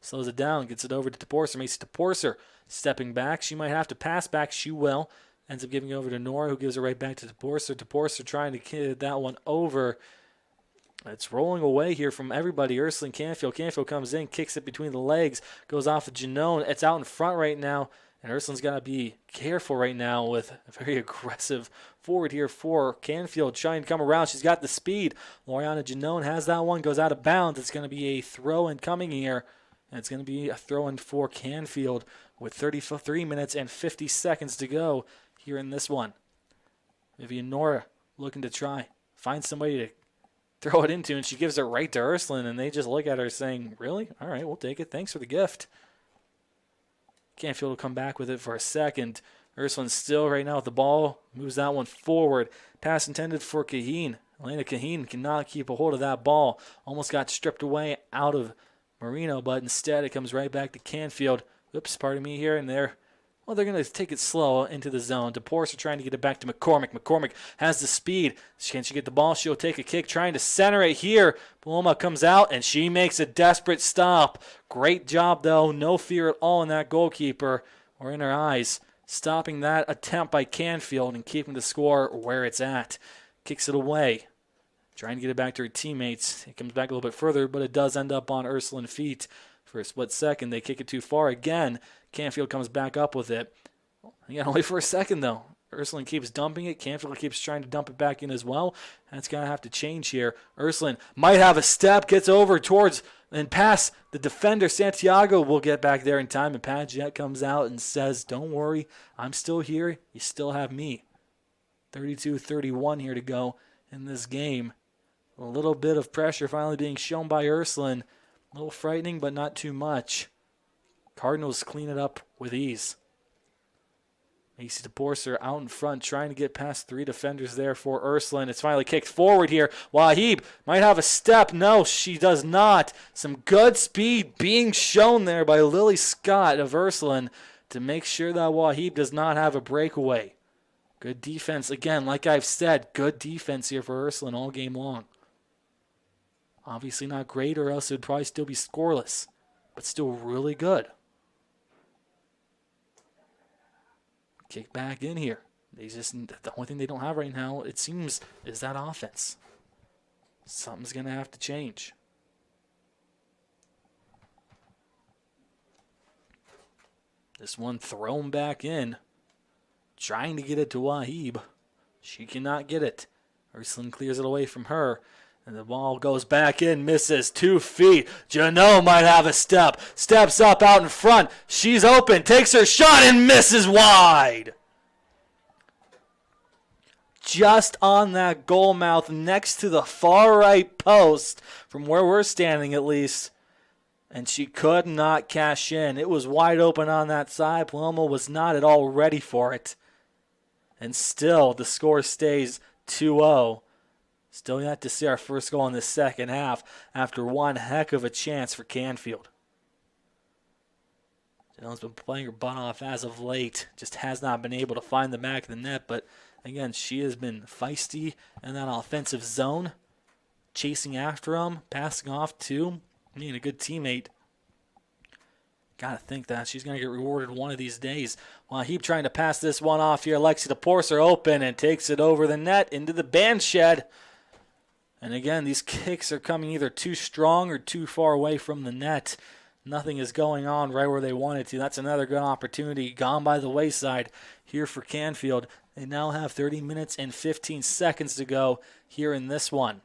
Slows it down, gets it over to Toporser. Makes Toporser stepping back. She might have to pass back. She will. Ends up giving it over to Nora, who gives it right back to Toporser. Toporser trying to get that one over. It's rolling away here from everybody. Ursuline Canfield. Canfield comes in, kicks it between the legs, goes off of Janone. It's out in front right now, and Ursuline's got to be careful right now with a very aggressive forward here for Canfield. Trying to come around. She's got the speed. Loriana Janone has that one, goes out of bounds. It's going to be a throw-in coming here, and it's going to be a throw-in for Canfield with 33 minutes and 50 seconds to go here in this one. Vivian Nora looking to try find somebody to throw it into, and she gives it right to Ursuline, and they just look at her saying, really? All right, we'll take it. Thanks for the gift. Canfield will come back with it for a second. Ursuline's still right now with the ball. Moves that one forward. Pass intended for Kaheen. Elena Kaheen cannot keep a hold of that ball. Almost got stripped away out of Marino, but instead it comes right back to Canfield. Oops, pardon me here and there. Well, they're going to take it slow into the zone. Toporser trying to get it back to McCormick. McCormick has the speed. Can she get the ball? She'll take a kick, trying to center it here. Paloma comes out, and she makes a desperate stop. Great job, though. No fear at all in that goalkeeper or in her eyes. Stopping that attempt by Canfield and keeping the score where it's at. Kicks it away. Trying to get it back to her teammates. It comes back a little bit further, but it does end up on Ursuline feet. For a split second, they kick it too far again. Canfield comes back up with it. You gotta wait for a second, though. Ursuline keeps dumping it. Canfield keeps trying to dump it back in as well. That's going to have to change here. Ursuline might have a step, gets over towards and past the defender. Santiago will get back there in time, and Paget comes out and says, don't worry, I'm still here. You still have me. 32-31 here to go in this game. A little bit of pressure finally being shown by Ursuline. A little frightening, but not too much. Cardinals clean it up with ease. Macy Toporser out in front, trying to get past three defenders there for Ursuline. It's finally kicked forward here. Wahib might have a step. No, she does not. Some good speed being shown there by Lily Scott of Ursuline to make sure that Wahib does not have a breakaway. Good defense. Again, like I've said, good defense here for Ursuline all game long. Obviously not great, or else it would probably still be scoreless, but still really good. Kick back in here. The only thing they don't have right now, it seems, is that offense. Something's going to have to change. This one thrown back in. Trying to get it to Wahib. She cannot get it. Ursuline clears it away from her. And the ball goes back in, misses 2 feet. Janot might have a step. Steps up out in front. She's open, takes her shot and misses wide. Just on that goal mouth next to the far right post, from where we're standing at least. And she could not cash in. It was wide open on that side. Paloma was not at all ready for it. And still, the score stays 2-0. Still yet to see our first goal in the second half after one heck of a chance for Canfield. Janelle's been playing her butt off as of late. Just has not been able to find the back of the net. But again, she has been feisty in that offensive zone. chasing after him, passing off to being a good teammate. Got to think that she's going to get rewarded one of these days. Wahib trying to pass this one off here. Lexi DePorcer open and takes it over the net into the band shed. And again, these kicks are coming either too strong or too far away from the net. Nothing is going on right where they want it to. That's another good opportunity gone by the wayside here for Canfield. They now have 30 minutes and 15 seconds to go here in this one.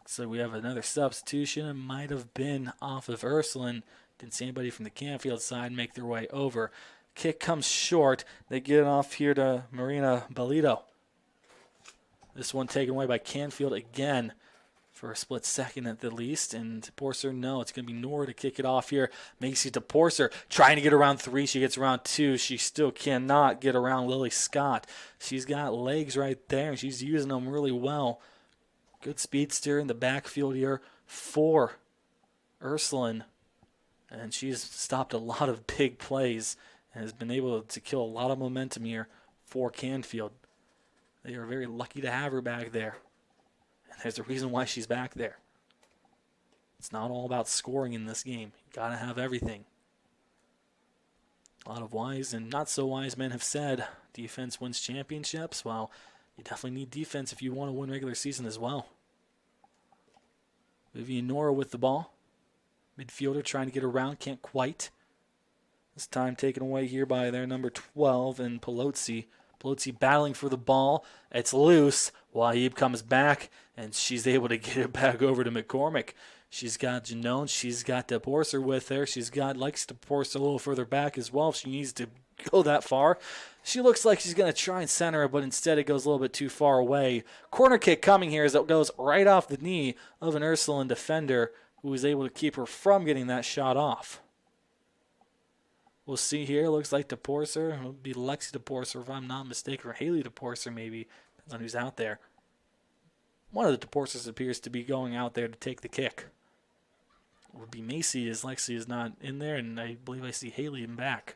So we have another substitution. It might have been off of Ursuline. Didn't see anybody from the Canfield side make their way over. Kick comes short. They get it off here to Marina Belito. This one taken away by Canfield again for a split second at the least. And DePorcer, no, it's going to be Nora to kick it off here. Macy DePorcer trying to get around 3. She gets around 2. She still cannot get around Lily Scott. She's got legs right there, and she's using them really well. Good speedster in the backfield here for Ursuline. And she's stopped a lot of big plays and has been able to kill a lot of momentum here for Canfield. They are very lucky to have her back there. And there's a reason why she's back there. It's not all about scoring in this game. You got to have everything. A lot of wise and not so wise men have said defense wins championships. Well, you definitely need defense if you want to win regular season as well. Vivian Nora with the ball. Midfielder trying to get around, can't quite. This time taken away here by their number 12 and Pelozzi. Pelozzi battling for the ball. It's loose. Wahib comes back, and she's able to get it back over to McCormick. She's got Janone. She's got DePorcer with her. She's got Lex DePorcer a little further back as well if she needs to go that far. She looks like she's going to try and center it, but instead it goes a little bit too far away. Corner kick coming here as it goes right off the knee of an Ursuline defender who was able to keep her from getting that shot off. We'll see here. Looks like DePorcer. It would be Lexi DePorcer if I'm not mistaken, or Haley DePorcer maybe. Depends on who's out there. One of the DePorcers appears to be going out there to take the kick. It would be Macy as Lexi is not in there, and I believe I see Haley in back.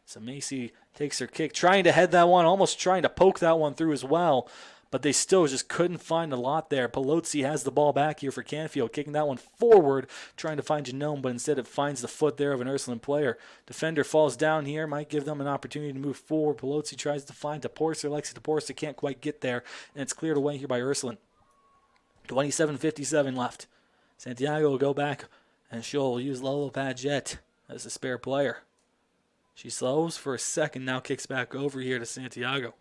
So Macy takes her kick, trying to head that one, almost trying to poke that one through as well. But they still just couldn't find a lot there. Pelozzi has the ball back here for Canfield, kicking that one forward, trying to find Janone, but instead it finds the foot there of an Ursuline player. Defender falls down here, might give them an opportunity to move forward. Pelozzi tries to find DePorcer. Lexi DePorcer can't quite get there, and it's cleared away here by Ursuline. 27:57 left. Santiago will go back, and she'll use Lolo Padgett as a spare player. She slows for a second, now kicks back over here to Santiago.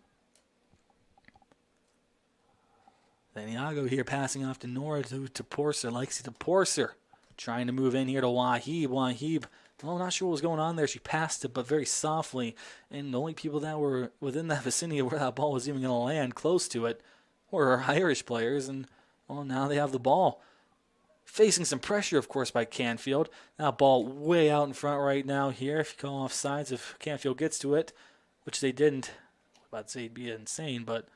Santiago here passing off to Nora to DePorcer. Lexi DePorcer trying to move in here to Wahib. Wahib, well, not sure what was going on there. She passed it, but very softly. And the only people that were within that vicinity of where that ball was even going to land, close to it, were Irish players. And, well, now they have the ball. Facing some pressure, of course, by Canfield. That ball way out in front right now here. If you call off sides, if Canfield gets to it, which they didn't, I was about to say it'd be insane, but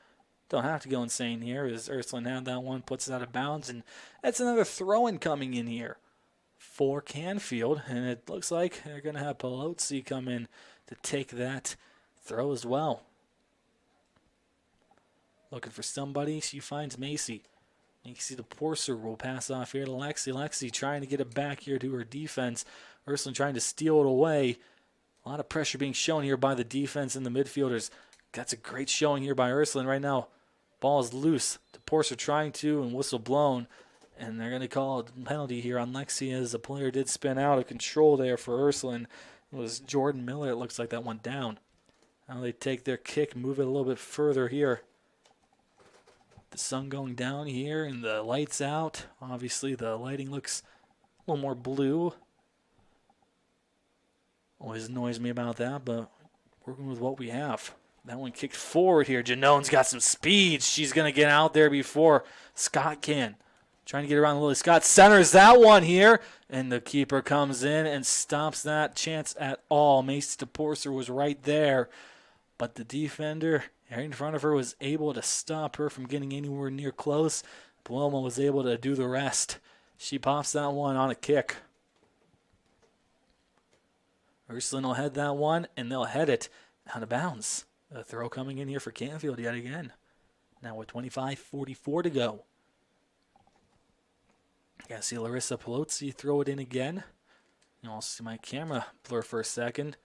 don't have to go insane here as Ursuline had that one, puts it out of bounds, and that's another throw-in coming in here for Canfield, and it looks like they're going to have Pelozzi come in to take that throw as well. Looking for somebody, she finds Macy. Macy DePorcer will pass off here to Lexi. Lexi trying to get it back here to her defense. Ursuline trying to steal it away. A lot of pressure being shown here by the defense and the midfielders. That's a great showing here by Ursuline right now. Ball is loose. DePorcer trying to, and whistle blown. And they're going to call a penalty here on Lexi as the player did spin out of control there for Ursuline. It was Jordan Miller. It looks like that went down. Now they take their kick, move it a little bit further here. The sun going down here and the lights out. Obviously the lighting looks a little more blue. Always annoys me about that, but working with what we have. That one kicked forward here. Janone's got some speed. She's going to get out there before Scott can. Trying to get around Lily Scott. Centers that one here. And the keeper comes in and stops that chance at all. Macy DePorcer was right there. But the defender right in front of her was able to stop her from getting anywhere near close. Paloma was able to do the rest. She pops that one on a kick. Ursuline will head that one, and they'll head it out of bounds. A throw coming in here for Canfield yet again. Now with 25:44 to go. Yeah, see Larissa Pelozzi throw it in again. You also see my camera blur for a second.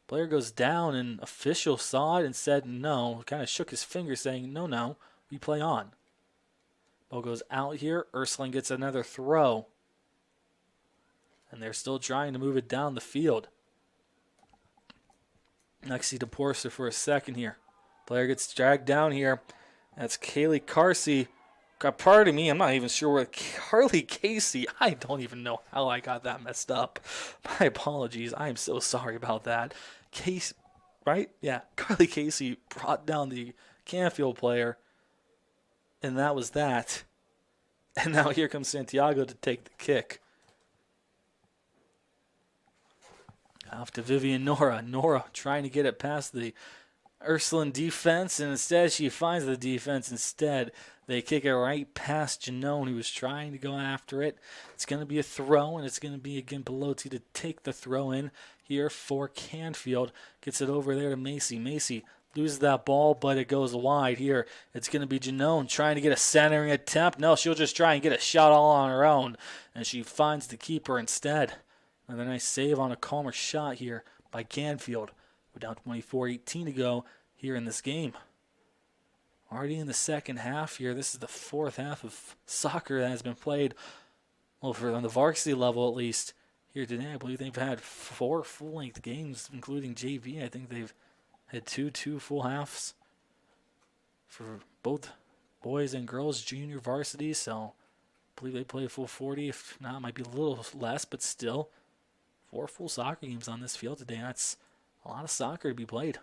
Player goes down, and official saw it and said no. Kind of shook his finger saying, no, we play on. Ball goes out here. Ursuline gets another throw. And they're still trying to move it down the field. Next, see DePorcer for a second here. Player gets dragged down here. That's Kaylee Carsey. Pardon me, I'm not even sure where Carly Casey. I don't even know how I got that messed up. My apologies. I am so sorry about that. Case, right? Yeah, Carly Casey brought down the Canfield player, and that was that. And now here comes Santiago to take the kick. Off to Vivian Nora. Nora trying to get it past the Ursuline defense, and instead she finds the defense instead. They kick it right past Janone, who was trying to go after it. It's going to be a throw, and it's going to be, again, Pelosi to take the throw in here for Canfield. Gets it over there to Macy. Macy loses that ball, but it goes wide here. It's going to be Janone trying to get a centering attempt. No, she'll just try and get a shot all on her own, and she finds the keeper instead. Another nice save on a calmer shot here by Canfield. We're down 24-18 to go here in this game. Already in the second half here. This is the fourth half of soccer that has been played, well, on the varsity level at least, here today. I believe they've had 4 full-length games, including JV. I think they've had two full halves for both boys and girls junior varsity, so I believe they play a full 40. If not, it might be a little less, but still 4 full soccer games on this field today. That's a lot of soccer to be played.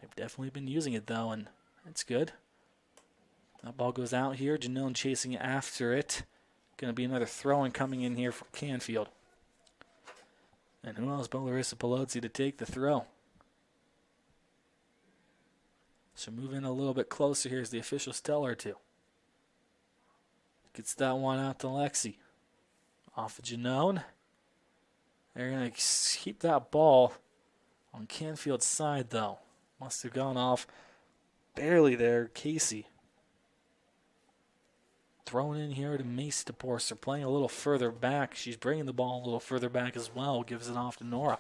They've definitely been using it, though, and that's good. That ball goes out here. Janone chasing after it. Going to be another throw-in coming in here for Canfield. And who else but Larissa Pelozzi to take the throw? So moving a little bit closer here as the officials tell her to. Gets that one out to Lexi. Off of Janone. They're going to keep that ball on Canfield's side, though. Must have gone off barely there. Casey. Thrown in here to Mace DePorcer. Playing a little further back. She's bringing the ball a little further back as well. Gives it off to Nora.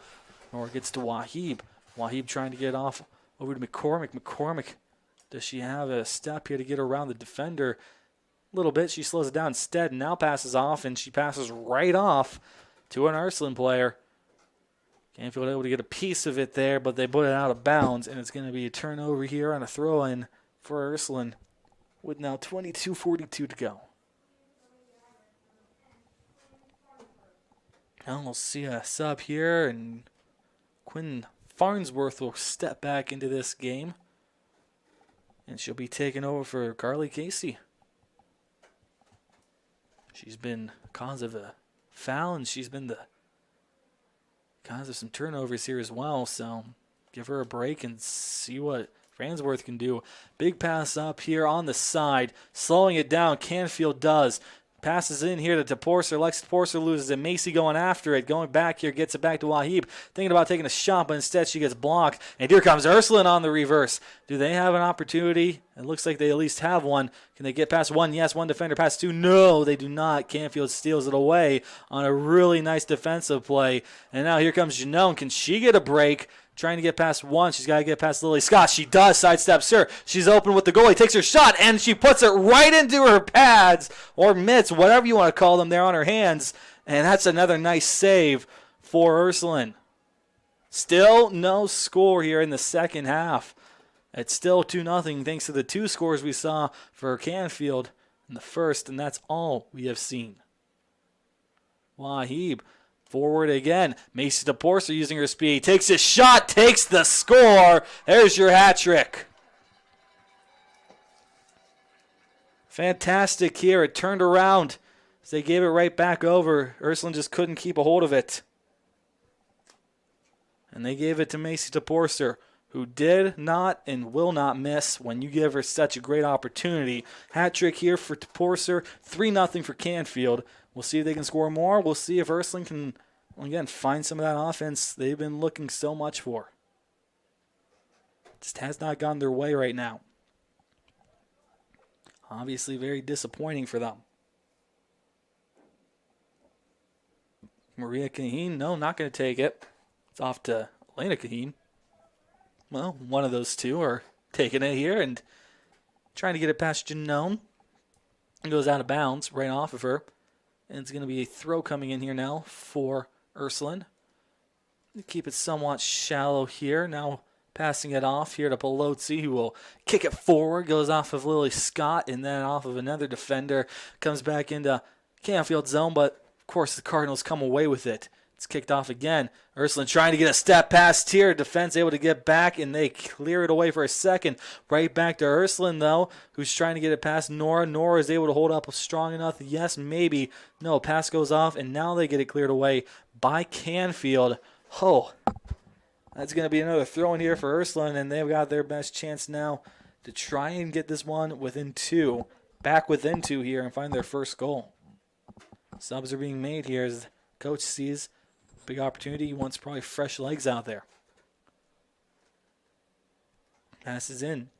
Nora gets to Wahib. Wahib trying to get it off over to McCormick. McCormick, does she have a step here to get around the defender? A little bit. She slows it down instead and now passes off, and she passes right off to an Ursuline player. Canfield able to get a piece of it there, but they put it out of bounds, and it's going to be a turnover here on a throw-in for Ursuline with now 22:42 to go. Now we'll see a sub here, and Quinn Farnsworth will step back into this game, and she'll be taking over for Carly Casey. She's been cause of a foul, and she's been the cause of some turnovers here as well, so give her a break and see what Farnsworth can do. Big pass up here on the side, slowing it down. Canfield does. Passes in here to DePorcer. Lex DePorcer loses it. Macy going after it. Going back here, gets it back to Wahib. Thinking about taking a shot, but instead she gets blocked. And here comes Ursuline on the reverse. Do they have an opportunity? It looks like they at least have one. Can they get past one? Yes, one defender past two. No, they do not. Canfield steals it away on a really nice defensive play. And now here comes Janone. Can she get a break? Trying to get past one. She's got to get past Lily Scott. She does. Sidesteps her. She's open with the goalie. Takes her shot, and she puts it right into her pads or mitts, whatever you want to call them there on her hands. And that's another nice save for Ursuline. Still no score here in the second half. It's still 2-0 thanks to the 2 scores we saw for Canfield in the first, and that's all we have seen. Wahib. Forward again. Macy DePorcer using her speed. Takes a shot. Takes the score. There's your hat trick. Fantastic here. It turned around. They gave it right back over. Ursuline just couldn't keep a hold of it. And they gave it to Macy DePorcer, who did not and will not miss when you give her such a great opportunity. Hat trick here for DePorcer. 3-0 for Canfield. We'll see if they can score more. We'll see if Ursuline can, again, find some of that offense they've been looking so much for. Just has not gone their way right now. Obviously very disappointing for them. Maria Kaheen, no, not going to take it. It's off to Elena Kaheen. Well, one of those two are taking it here and trying to get it past Janone. It goes out of bounds right off of her. And it's going to be a throw coming in here now for Ursuline. Keep it somewhat shallow here. Now passing it off here to Pelosi, who will kick it forward. Goes off of Lily Scott and then off of another defender. Comes back into Canfield zone, but of course the Cardinals come away with it. It's kicked off again. Ursuline trying to get a step past here. Defense able to get back, and they clear it away for a second. Right back to Ursuline, though, who's trying to get it past Nora. Nora is able to hold up strong enough. Yes, maybe. No, pass goes off, and now they get it cleared away by Canfield. Oh, that's going to be another throw in here for Ursuline, and they've got their best chance now to try and get this one within two. Back within two here and find their first goal. Subs are being made here as coach sees big opportunity. He wants probably fresh legs out there. Passes in.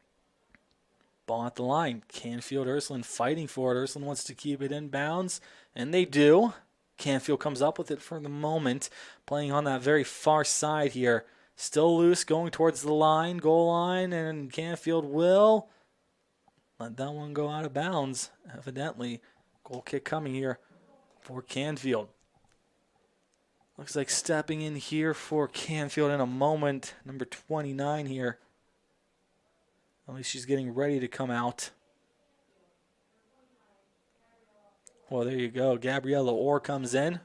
Ball at the line. Canfield, Ursuline fighting for it. Ursuline wants to keep it in bounds, and they do. Canfield comes up with it for the moment, playing on that very far side here. Still loose, going towards the line, goal line, and Canfield will let that one go out of bounds, evidently. Goal kick coming here for Canfield. Looks like stepping in here for Canfield in a moment. Number 29 here. At least she's getting ready to come out. Well, there you go. Gabriella Orr comes in.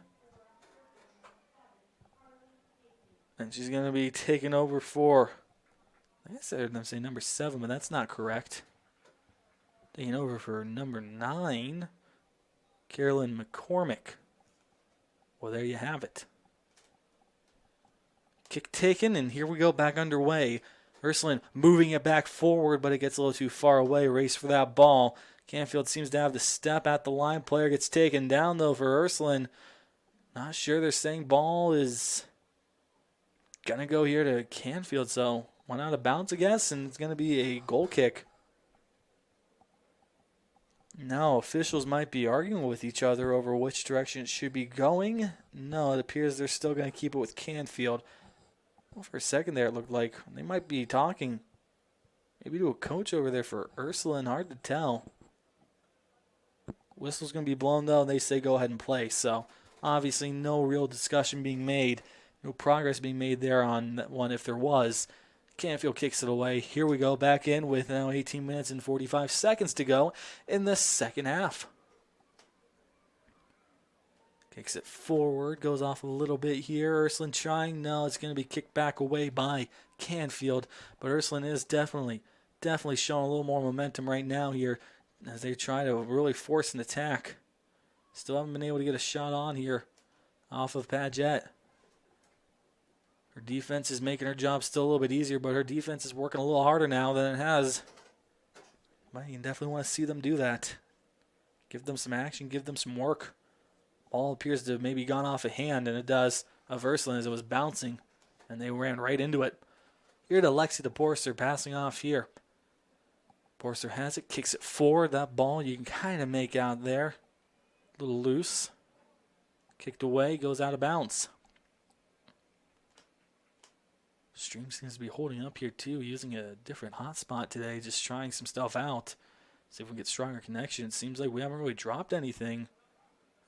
And she's going to be taking over for, I guess I heard them say number 7, but that's not correct. Taking over for number 9, Carolyn McCormick. Well, there you have it. Kick taken, and here we go back underway. Ursuline moving it back forward, but it gets a little too far away. Race for that ball. Canfield seems to have the step at the line. Player gets taken down, though, for Ursuline. Not sure. They're saying ball is going to go here to Canfield, so went out of bounds, I guess, and it's going to be a goal kick. Now, officials might be arguing with each other over which direction it should be going. No, it appears they're still going to keep it with Canfield. Well, for a second there, it looked like they might be talking maybe to a coach over there for Ursuline. Hard to tell. Whistle's going to be blown, though. They say go ahead and play. So, obviously, no real discussion being made. No progress being made there on that one if there was. Canfield kicks it away. Here we go, back in with now 18 minutes and 45 seconds to go in the second half. Kicks it forward, goes off a little bit here. Ursuline trying. No, it's going to be kicked back away by Canfield. But Ursuline is definitely showing a little more momentum right now here as they try to really force an attack. Still haven't been able to get a shot on here off of Padgett. Her defense is making her job still a little bit easier, but her defense is working a little harder now than it has. But you definitely want to see them do that. Give them some action, give them some work. Ball appears to have maybe gone off a hand, and it does, of Ursuline as it was bouncing, and they ran right into it. Here to Lexi DePorcer passing off here. Porcer has it, kicks it forward. That ball you can kind of make out there. A little loose. Kicked away, goes out of bounds. Stream seems to be holding up here too, using a different hotspot today, just trying some stuff out. See if we can get stronger connection. It seems like we haven't really dropped anything.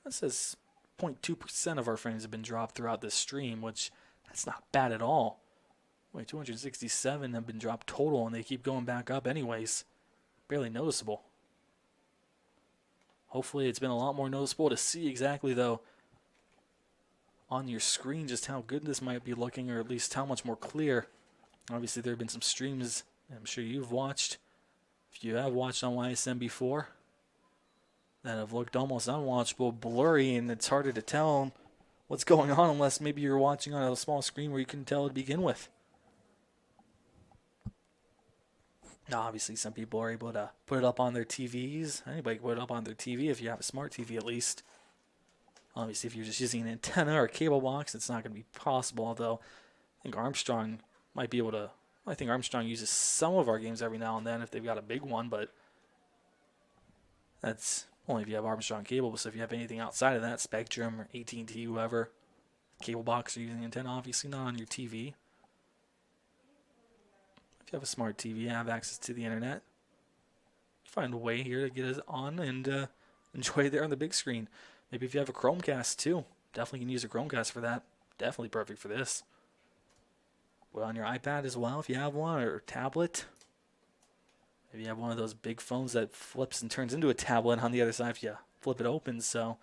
That says 0.2% of our frames have been dropped throughout this stream, which that's not bad at all. Wait, 267 have been dropped total, and they keep going back up anyways. Barely noticeable. Hopefully it's been a lot more noticeable to see exactly, though, on your screen just how good this might be looking, or at least how much more clear. Obviously there have been some streams I'm sure you've watched, if you have watched on YSM before, that have looked almost unwatchable, blurry, and it's harder to tell what's going on unless maybe you're watching on a small screen where you couldn't tell to begin with. Now, obviously, some people are able to put it up on their TVs. Anybody can put it up on their TV if you have a smart TV at least. Obviously, if you're just using an antenna or a cable box, it's not going to be possible, although I think Armstrong might be able to I think Armstrong uses some of our games every now and then if they've got a big one, but that's only if you have Armstrong cable. So if you have anything outside of that, Spectrum or AT&T, whoever, cable box or using antenna, obviously not on your TV. If you have a smart TV, you have access to the internet. Find a way here to get it on and enjoy it there on the big screen. Maybe if you have a Chromecast too, definitely can use a Chromecast for that. Definitely perfect for this. Well, on your iPad as well, if you have one, or tablet. Maybe you have one of those big phones that flips and turns into a tablet on the other side if you flip it open. So,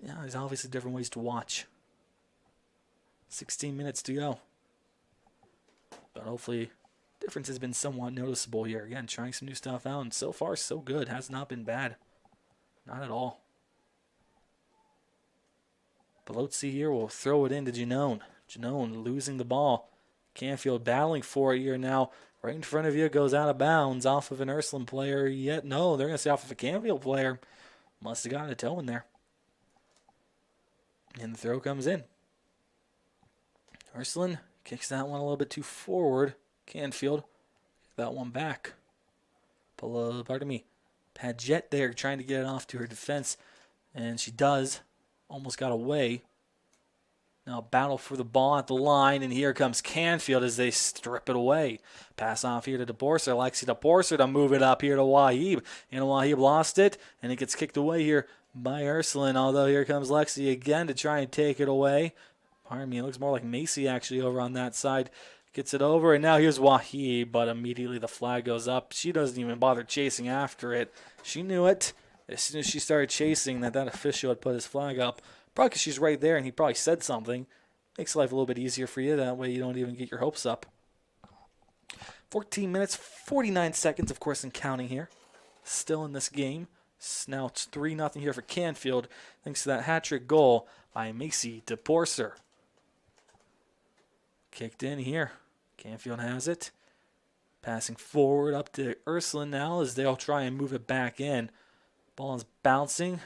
yeah, there's obviously different ways to watch. 16 minutes to go. But hopefully, difference has been somewhat noticeable here. Again, trying some new stuff out, and so far, so good. Has not been bad. Not at all. Pelosi here will throw it into Janone. Janone losing the ball. Canfield battling for it here now. Right in front of you, goes out of bounds off of an Ursuline player. Yet no, they're going to say off of a Canfield player. Must have gotten a toe in there. And the throw comes in. Ursuline kicks that one a little bit too forward. Canfield, that one back. Paget there trying to get it off to her defense. And she does. Almost got away. Now battle for the ball at the line, and here comes Canfield as they strip it away. Pass off here to DePorcer. Lexi DePorcer to move it up here to Wahib. And Wahib lost it, and it gets kicked away here by Ursuline, although here comes Lexi again to try and take it away. Pardon me, it looks more like Macy actually over on that side. Gets it over, and now here's Wahib, but immediately the flag goes up. She doesn't even bother chasing after it. She knew it. As soon as she started chasing, that official had put his flag up. Probably because she's right there and he probably said something. Makes life a little bit easier for you. That way you don't even get your hopes up. 14 minutes, 49 seconds, of course, and counting here. Still in this game. Now it's 3-0 here for Canfield, thanks to that hat-trick goal by Macy DePorcer. Kicked in here. Canfield has it. Passing forward up to Ursuline now as they'll try and move it back in. Ball is bouncing.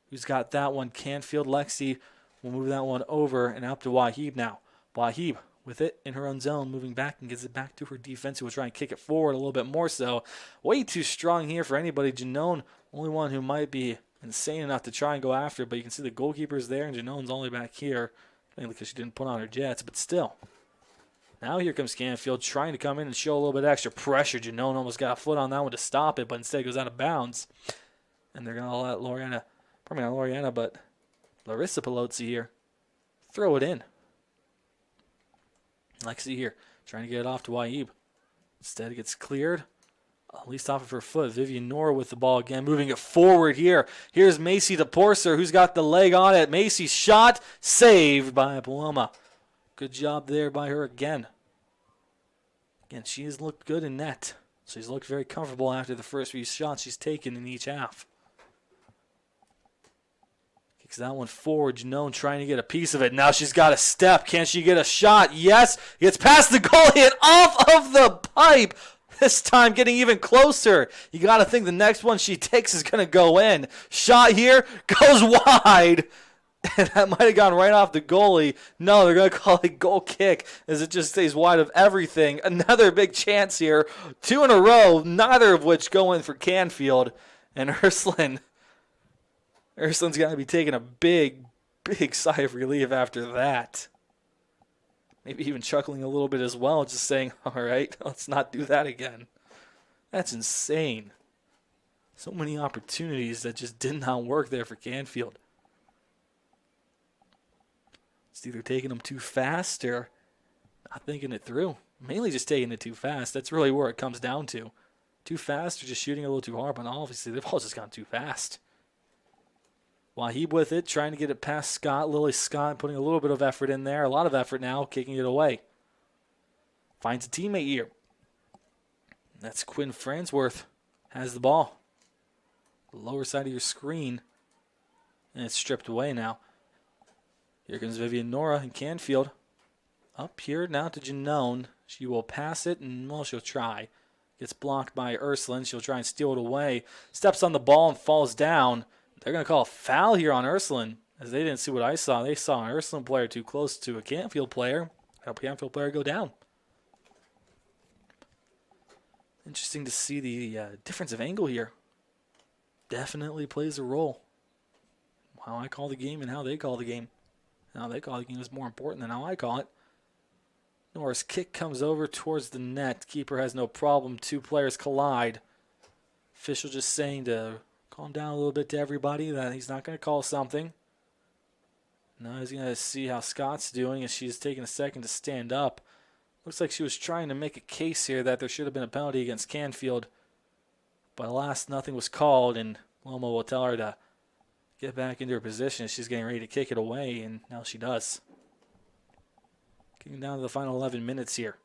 Who's got that one? Canfield. Lexi will move that one over and up to Wahib now. Wahib with it in her own zone, moving back and gets it back to her defense, who will try and kick it forward a little bit more so. Way too strong here for anybody. Janone, only one who might be insane enough to try and go after it, but you can see the goalkeeper's there, and Janone's only back here, mainly because she didn't put on her jets, but still. Now here comes Canfield trying to come in and show a little bit extra pressure. Janone almost got a foot on that one to stop it, but instead it goes out of bounds. And they're going to let Larissa Pelosi here throw it in. Lexi here trying to get it off to Wahib. Instead it gets cleared, at least off of her foot. Vivian Nora with the ball again, moving it forward here. Here's Macy DePorcer, who's got the leg on it. Macy's shot saved by Paloma. Good job there by her again. Again, she has looked good in net. She's looked very comfortable after the first few shots she's taken in each half. Kicks that one forward. Janone trying to get a piece of it. Now she's got a step. Can she get a shot? Yes. Gets past the goal, hit off of the pipe. This time getting even closer. You got to think the next one she takes is going to go in. Shot here. Goes wide. And that might have gone right off the goalie. No, they're going to call it goal kick as it just stays wide of everything. Another big chance here. 2 in a row, neither of which go in for Canfield. And Ursuline's got to be taking a big, big sigh of relief after that. Maybe even chuckling a little bit as well, just saying, all right, let's not do that again. That's insane. So many opportunities that just did not work there for Canfield. It's either taking them too fast or not thinking it through. Mainly just taking it too fast. That's really where it comes down to. Too fast or just shooting a little too hard, but obviously they've all just gone too fast. Wahib with it, trying to get it past Scott. Lily Scott putting a little bit of effort in there. A lot of effort now, kicking it away. Finds a teammate here. That's Quinn Farnsworth. Has the ball. The lower side of your screen. And it's stripped away now. Here comes Vivian Nora in Canfield. Up here now to Janone. She will pass it, and, well, she'll try. Gets blocked by Ursuline. She'll try and steal it away. Steps on the ball and falls down. They're going to call a foul here on Ursuline, as they didn't see what I saw. They saw an Ursuline player too close to a Canfield player. help Canfield player go down. Interesting to see the difference of angle here. Definitely plays a role. How I call the game and how they call the game. How they call the game is more important than how I call it. Norris kick comes over towards the net. Keeper has no problem. Two players collide. Official just saying to calm down a little bit to everybody that he's not going to call something. Now he's going to see how Scott's doing as she's taking a second to stand up. Looks like she was trying to make a case here that there should have been a penalty against Canfield. But alas, nothing was called, and Loma will tell her to get back into her position. She's getting ready to kick it away, and now she does. Getting down to the final 11 minutes here.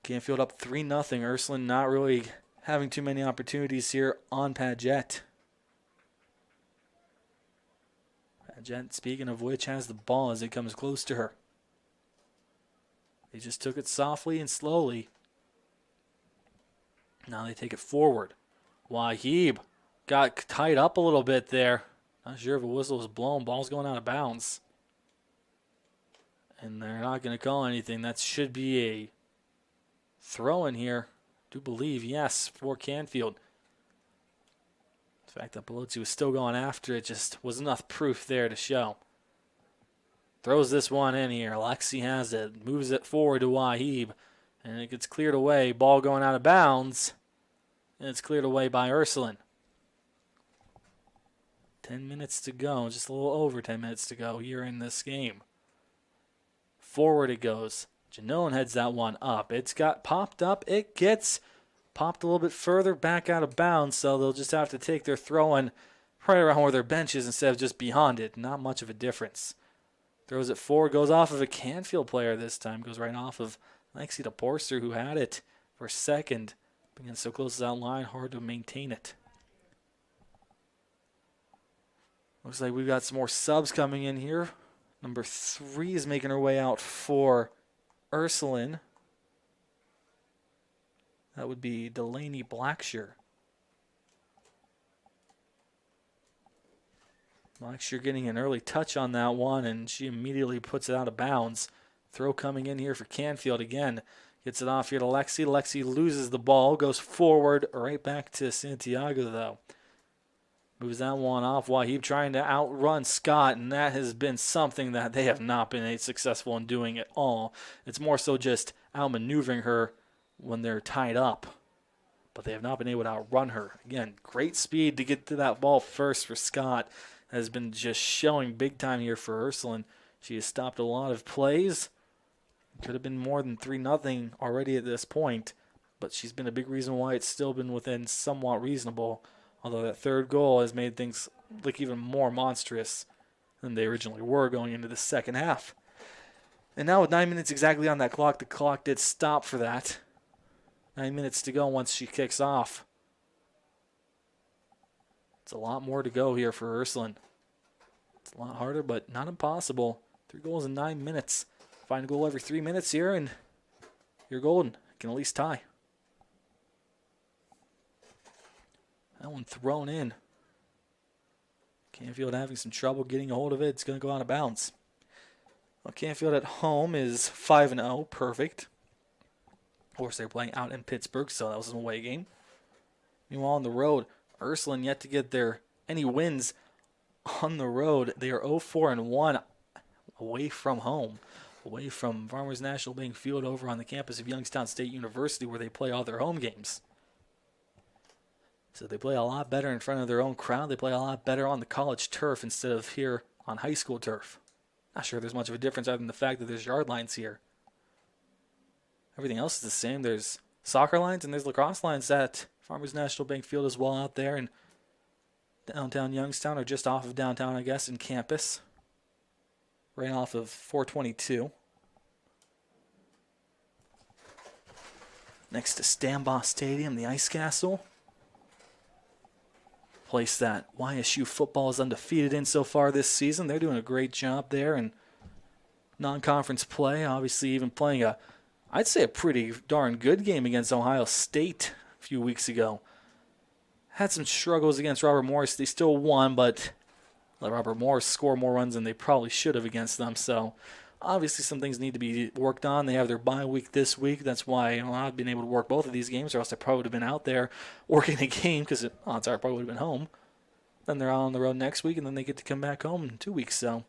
Canfield up 3-0. Ursuline not really having too many opportunities here on Padgett. Padgett, speaking of which, has the ball as it comes close to her. They just took it softly and slowly. Now they take it forward. Wahib got tied up a little bit there. Not sure if a whistle was blown. Ball's going out of bounds. And they're not going to call anything. That should be a throw in here. I do believe, yes, for Canfield. The fact that Bellotti was still going after it just was enough proof there to show. Throws this one in here. Lexi has it. Moves it forward to Wahib. And it gets cleared away. Ball going out of bounds. And it's cleared away by Ursuline. 10 minutes to go. Just a little over 10 minutes to go here in this game. Forward it goes. Janone heads that one up. It's got popped up. It gets popped a little bit further back out of bounds. So they'll just have to take their throw-in right around where their bench is instead of just beyond it. Not much of a difference. Throws it forward. Goes off of a Canfield player this time. Goes right off of Lexi DePorster, who had it for a second. Being so close to that line, hard to maintain it. Looks like we've got some more subs coming in here. Number 3 is making her way out for Ursuline. That would be Delaney Blackshear. Blackshear getting an early touch on that one, and she immediately puts it out of bounds. Throw coming in here for Canfield again. Gets it off here to Lexi. Lexi loses the ball. Goes forward. Right back to Santiago, though. Moves that one off. Wahib trying to outrun Scott, and that has been something that they have not been successful in doing at all. It's more so just outmaneuvering her when they're tied up. But they have not been able to outrun her. Again, great speed to get to that ball first for Scott. Has been just showing big time here for Ursuline. She has stopped a lot of plays. Could have been more than 3-0 already at this point, but she's been a big reason why it's still been within somewhat reasonable, although that third goal has made things look even more monstrous than they originally were going into the second half. And now with 9 minutes exactly on that clock, the clock did stop for that. 9 minutes to go once she kicks off. It's a lot more to go here for Ursuline. It's a lot harder, but not impossible. 3 goals in 9 minutes. Find a goal every 3 minutes here, and you're golden. You can at least tie. That one thrown in. Canfield having some trouble getting a hold of it. It's going to go out of bounds. Well, Canfield at home is 5-0. Perfect. Of course, they're playing out in Pittsburgh, so that was an away game. Meanwhile, on the road, Ursuline yet to get any wins on the road. They are 0-4-1 away from home. Away from Farmers National Bank Field over on the campus of Youngstown State University where they play all their home games. So they play a lot better in front of their own crowd. They play a lot better on the college turf instead of here on high school turf. Not sure there's much of a difference other than the fact that there's yard lines here. Everything else is the same. There's soccer lines and there's lacrosse lines at Farmers National Bank Field as well out there in downtown Youngstown, or just off of downtown, I guess, in campus. Right off of 422. Next to Stambaugh Stadium, the Ice Castle. Place that YSU football is undefeated in so far this season. They're doing a great job there in non-conference play. Obviously even playing I'd say a pretty darn good game against Ohio State a few weeks ago. Had some struggles against Robert Morris. They still won, but let Robert Morris score more runs than they probably should have against them. So Obviously, some things need to be worked on. They have their bye week this week. That's why I've been able to work both of these games, or else I probably would have been out there working a game because odds are I probably would have been home. Then they're out on the road next week, and then they get to come back home in 2 weeks. So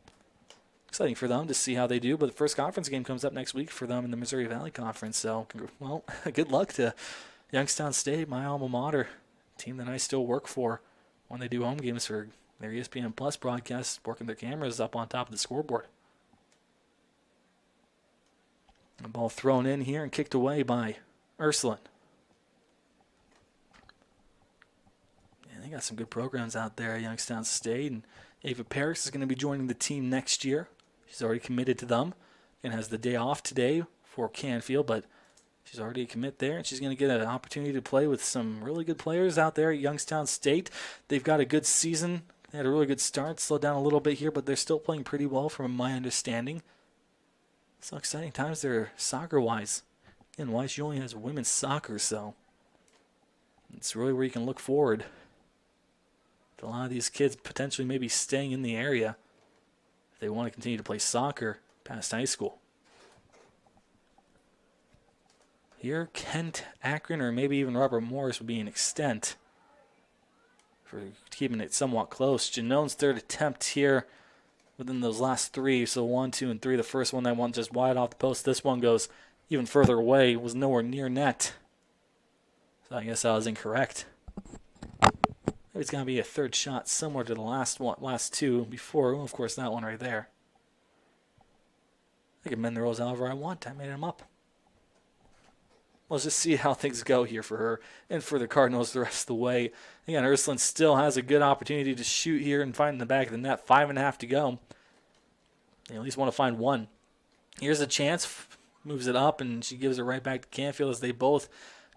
exciting for them to see how they do. But the first conference game comes up next week for them in the Missouri Valley Conference. So, well, good luck to Youngstown State, my alma mater, team that I still work for when they do home games for their ESPN Plus broadcasts, working their cameras up on top of the scoreboard. The ball thrown in here and kicked away by Ursuline. Yeah, they got some good programs out there at Youngstown State. And Ava Paris is going to be joining the team next year. She's already committed to them and has the day off today for Canfield, but she's already a commit there, and she's going to get an opportunity to play with some really good players out there at Youngstown State. They've got a good season. They had a really good start, slowed down a little bit here, but they're still playing pretty well from my understanding. So exciting times there soccer-wise. And why she only has women's soccer, so it's really where you can look forward to a lot of these kids potentially maybe staying in the area if they want to continue to play soccer past high school. Here, Kent Akron or maybe even Robert Morris would be an extent for keeping it somewhat close. Janone's third attempt here within those last three. So 1, 2, and 3. The first one that went just wide off the post. This one goes even further away. Was nowhere near net. So I guess I was incorrect. Maybe it's going to be a third shot similar to the last two before. Well, of course, that one right there. I can mend the rolls however I want. I made them up. Let's just see how things go here for her and for the Cardinals the rest of the way. Again, Ursuline still has a good opportunity to shoot here and find in the back of the net. 5.5 to go. They at least want to find one. Here's a chance. Moves it up, and she gives it right back to Canfield as they both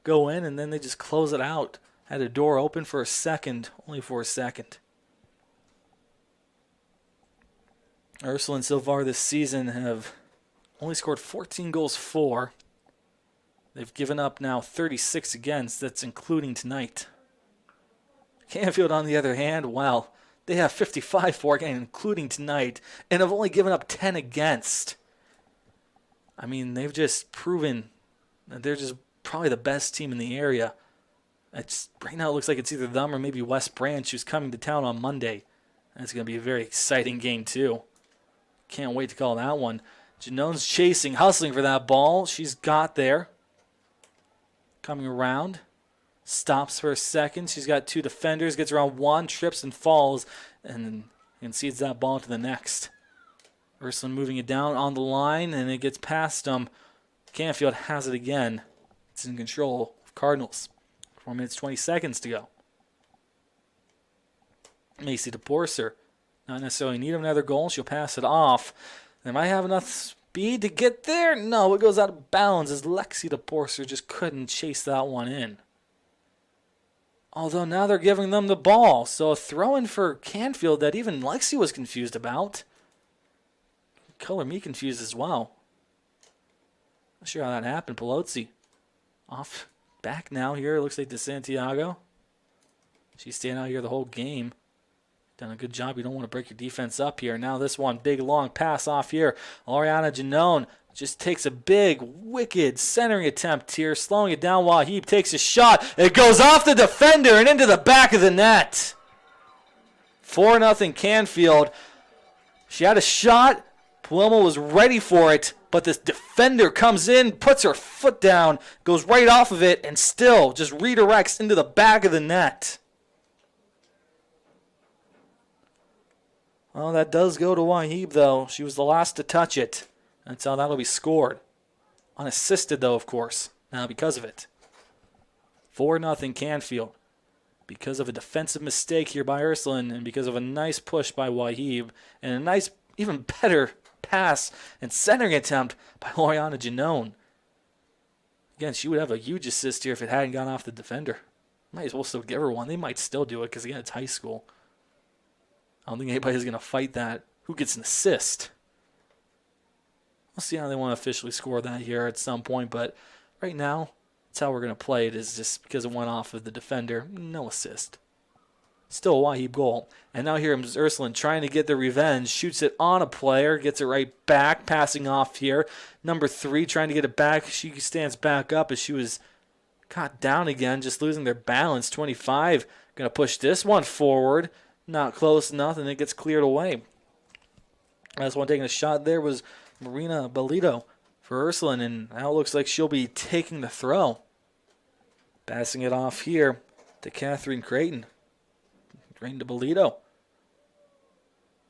go in, and then they just close it out. Had a door open for a second, only for a second. Ursuline so far this season have only scored 14 goals for. They've given up now 36 against. That's including tonight. Canfield, on the other hand, well, they have 55 for again, including tonight, and have only given up 10 against. I mean, they've just proven that they're just probably the best team in the area. Right now it looks like it's either them or maybe West Branch, who's coming to town on Monday. And it's going to be a very exciting game, too. Can't wait to call that one. Janone's chasing, hustling for that ball. She's got there. Coming around. Stops for a second. She's got two defenders. Gets around one, trips and falls. And concedes that ball to the next. Ursuline moving it down on the line. And it gets past them. Canfield has it again. It's in control of Cardinals. 4 minutes, 20 seconds to go. Macy DePorser. Not necessarily need another goal. She'll pass it off. They might have enough speed to get there. No, it goes out of bounds as Lexi DePorser just couldn't chase that one in. Although now they're giving them the ball. So a throw-in for Canfield that even Lexi was confused about. Color me confused as well. Not sure how that happened. Pelosi off back now here. It looks like to Santiago. She's staying out here the whole game. Done a good job. You don't want to break your defense up here. Now this one, big long pass off here. Ariana Janone just takes a big, wicked centering attempt here, slowing it down while he takes a shot. It goes off the defender and into the back of the net. 4-0 Canfield. She had a shot. Paloma was ready for it, but this defender comes in, puts her foot down, goes right off of it, and still just redirects into the back of the net. Well, that does go to Wahib, though. She was the last to touch it. That's how that'll be scored. Unassisted, though, of course, now because of it. 4-0 Canfield. Because of a defensive mistake here by Ursuline and because of a nice push by Wahib and a nice, even better pass and centering attempt by Loriana Janone. Again, she would have a huge assist here if it hadn't gone off the defender. Might as well still give her one. They might still do it because, again, it's high school. I don't think anybody's going to fight that. Who gets an assist? We'll see how they want to officially score that here at some point, but right now, that's how we're going to play it, is just because it went off of the defender. No assist. Still a Wahib goal. And now here is Ursuline trying to get the revenge. Shoots it on a player. Gets it right back. Passing off here. Number 3 trying to get it back. She stands back up as she was caught down again. Just losing their balance. 25 going to push this one forward. Not close enough. And it gets cleared away. Last one taking a shot there was Marina Belito for Ursuline. And now it looks like she'll be taking the throw. Passing it off here to Catherine Creighton. Creighton to Belito.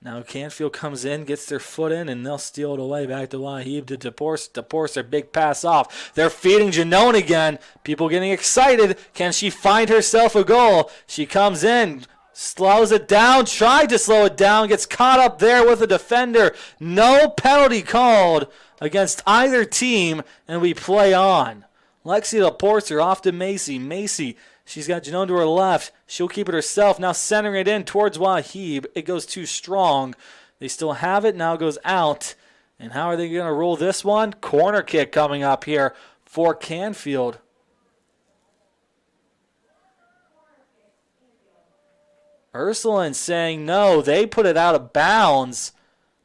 Now Canfield comes in, gets their foot in, and they'll steal it away. Back to Wahib to DePorce. DePorce, their big pass off. They're feeding Janone again. People getting excited. Can she find herself a goal? She comes in, slows it down, tried to slow it down, gets caught up there with a defender. No penalty called against either team, and we play on. Lexi DePorce off to Macy. Macy, she's got Janone to her left. She'll keep it herself. Now centering it in towards Wahib. It goes too strong. They still have it. Now it goes out. And how are they going to roll this one? Corner kick coming up here for Canfield. Ursuline saying no. They put it out of bounds.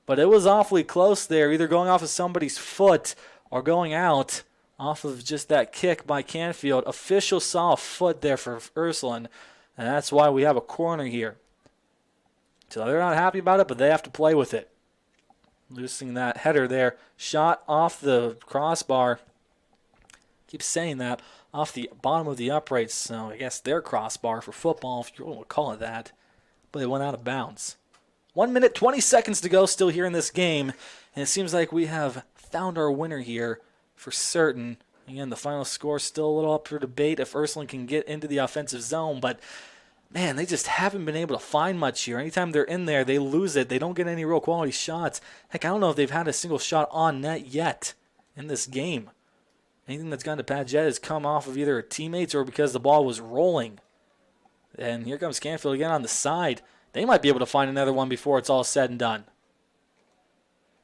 But it was awfully close there. Either going off of somebody's foot or going out off of just that kick by Canfield. Official saw a foot there for Ursuline, and that's why we have a corner here. So they're not happy about it, but they have to play with it. Losing that header there. Shot off the crossbar. Keep saying that. Off the bottom of the uprights. So I guess their crossbar for football, if you want to call it that. But it went out of bounds. 1 minute, 20 seconds to go still here in this game. And it seems like we have found our winner here for certain. Again, the final score still a little up for debate if Ursuline can get into the offensive zone, but man, they just haven't been able to find much here. Anytime they're in there, they lose it. They don't get any real quality shots. Heck, I don't know if they've had a single shot on net yet in this game. Anything that's gone to Padgett has come off of either teammates or because the ball was rolling. And here comes Canfield again on the side. They might be able to find another one before it's all said and done.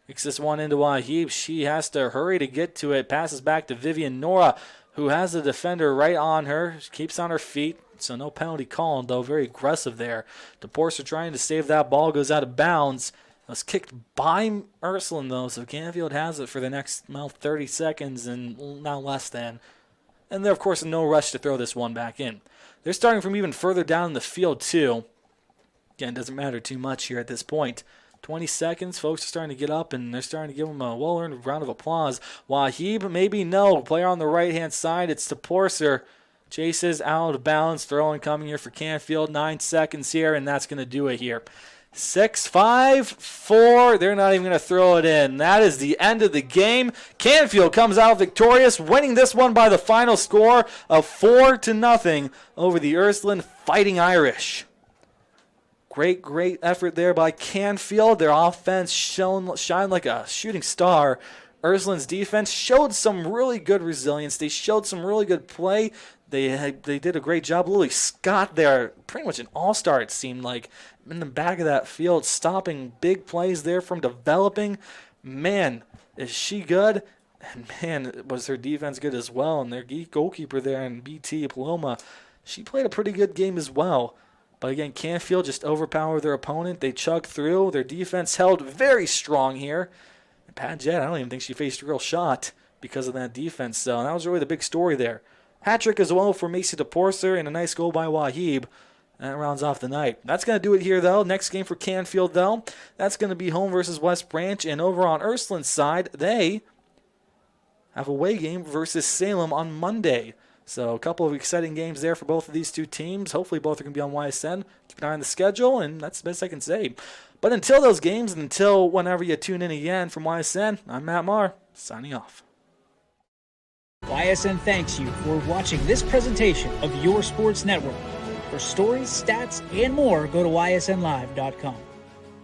Kicks this one into Wahib. She has to hurry to get to it. Passes back to Vivian Nora, who has the defender right on her. She keeps on her feet, so no penalty called, though. Very aggressive there. DePorce trying to save that ball. Goes out of bounds. It was kicked by Ursuline, though, so Canfield has it for the next 30 seconds and not less than. And they're, of course, in no rush to throw this one back in. They're starting from even further down in the field, too. Again, it doesn't matter too much here at this point. 20 seconds, folks are starting to get up, and they're starting to give them a well-earned round of applause. Wahib, maybe no. Player on the right-hand side, it's DePorcer. Chases out of bounds, throwing coming here for Canfield. 9 seconds here, and that's going to do it here. 6-5-4, they're not even going to throw it in. That is the end of the game. Canfield comes out victorious, winning this one by the final score of 4-0 over the Ursuline Fighting Irish. Great effort there by Canfield. Their offense shined like a shooting star. Ursuline's defense showed some really good resilience. They showed some really good play. They did a great job. Lily Scott there, pretty much an all-star it seemed like, in the back of that field, stopping big plays there from developing. Man, is she good? And man, was her defense good as well. And their goalkeeper there in BT Paloma, she played a pretty good game as well. But again, Canfield just overpowered their opponent. They chugged through. Their defense held very strong here. And Padgett, I don't even think she faced a real shot because of that defense. So that was really the big story there. Hat-trick as well for Macy DePorcer and a nice goal by Wahib. That rounds off the night. That's going to do it here, though. Next game for Canfield, though, that's going to be home versus West Branch. And over on Ursuline's side, they have a away game versus Salem on Monday. So a couple of exciting games there for both of these two teams. Hopefully both are going to be on YSN. Keep an eye on the schedule, and that's the best I can say. But until those games, and until whenever you tune in again from YSN, I'm Matt Marr, signing off. YSN thanks you for watching this presentation of Your Sports Network. For stories, stats, and more, go to ysnlive.com.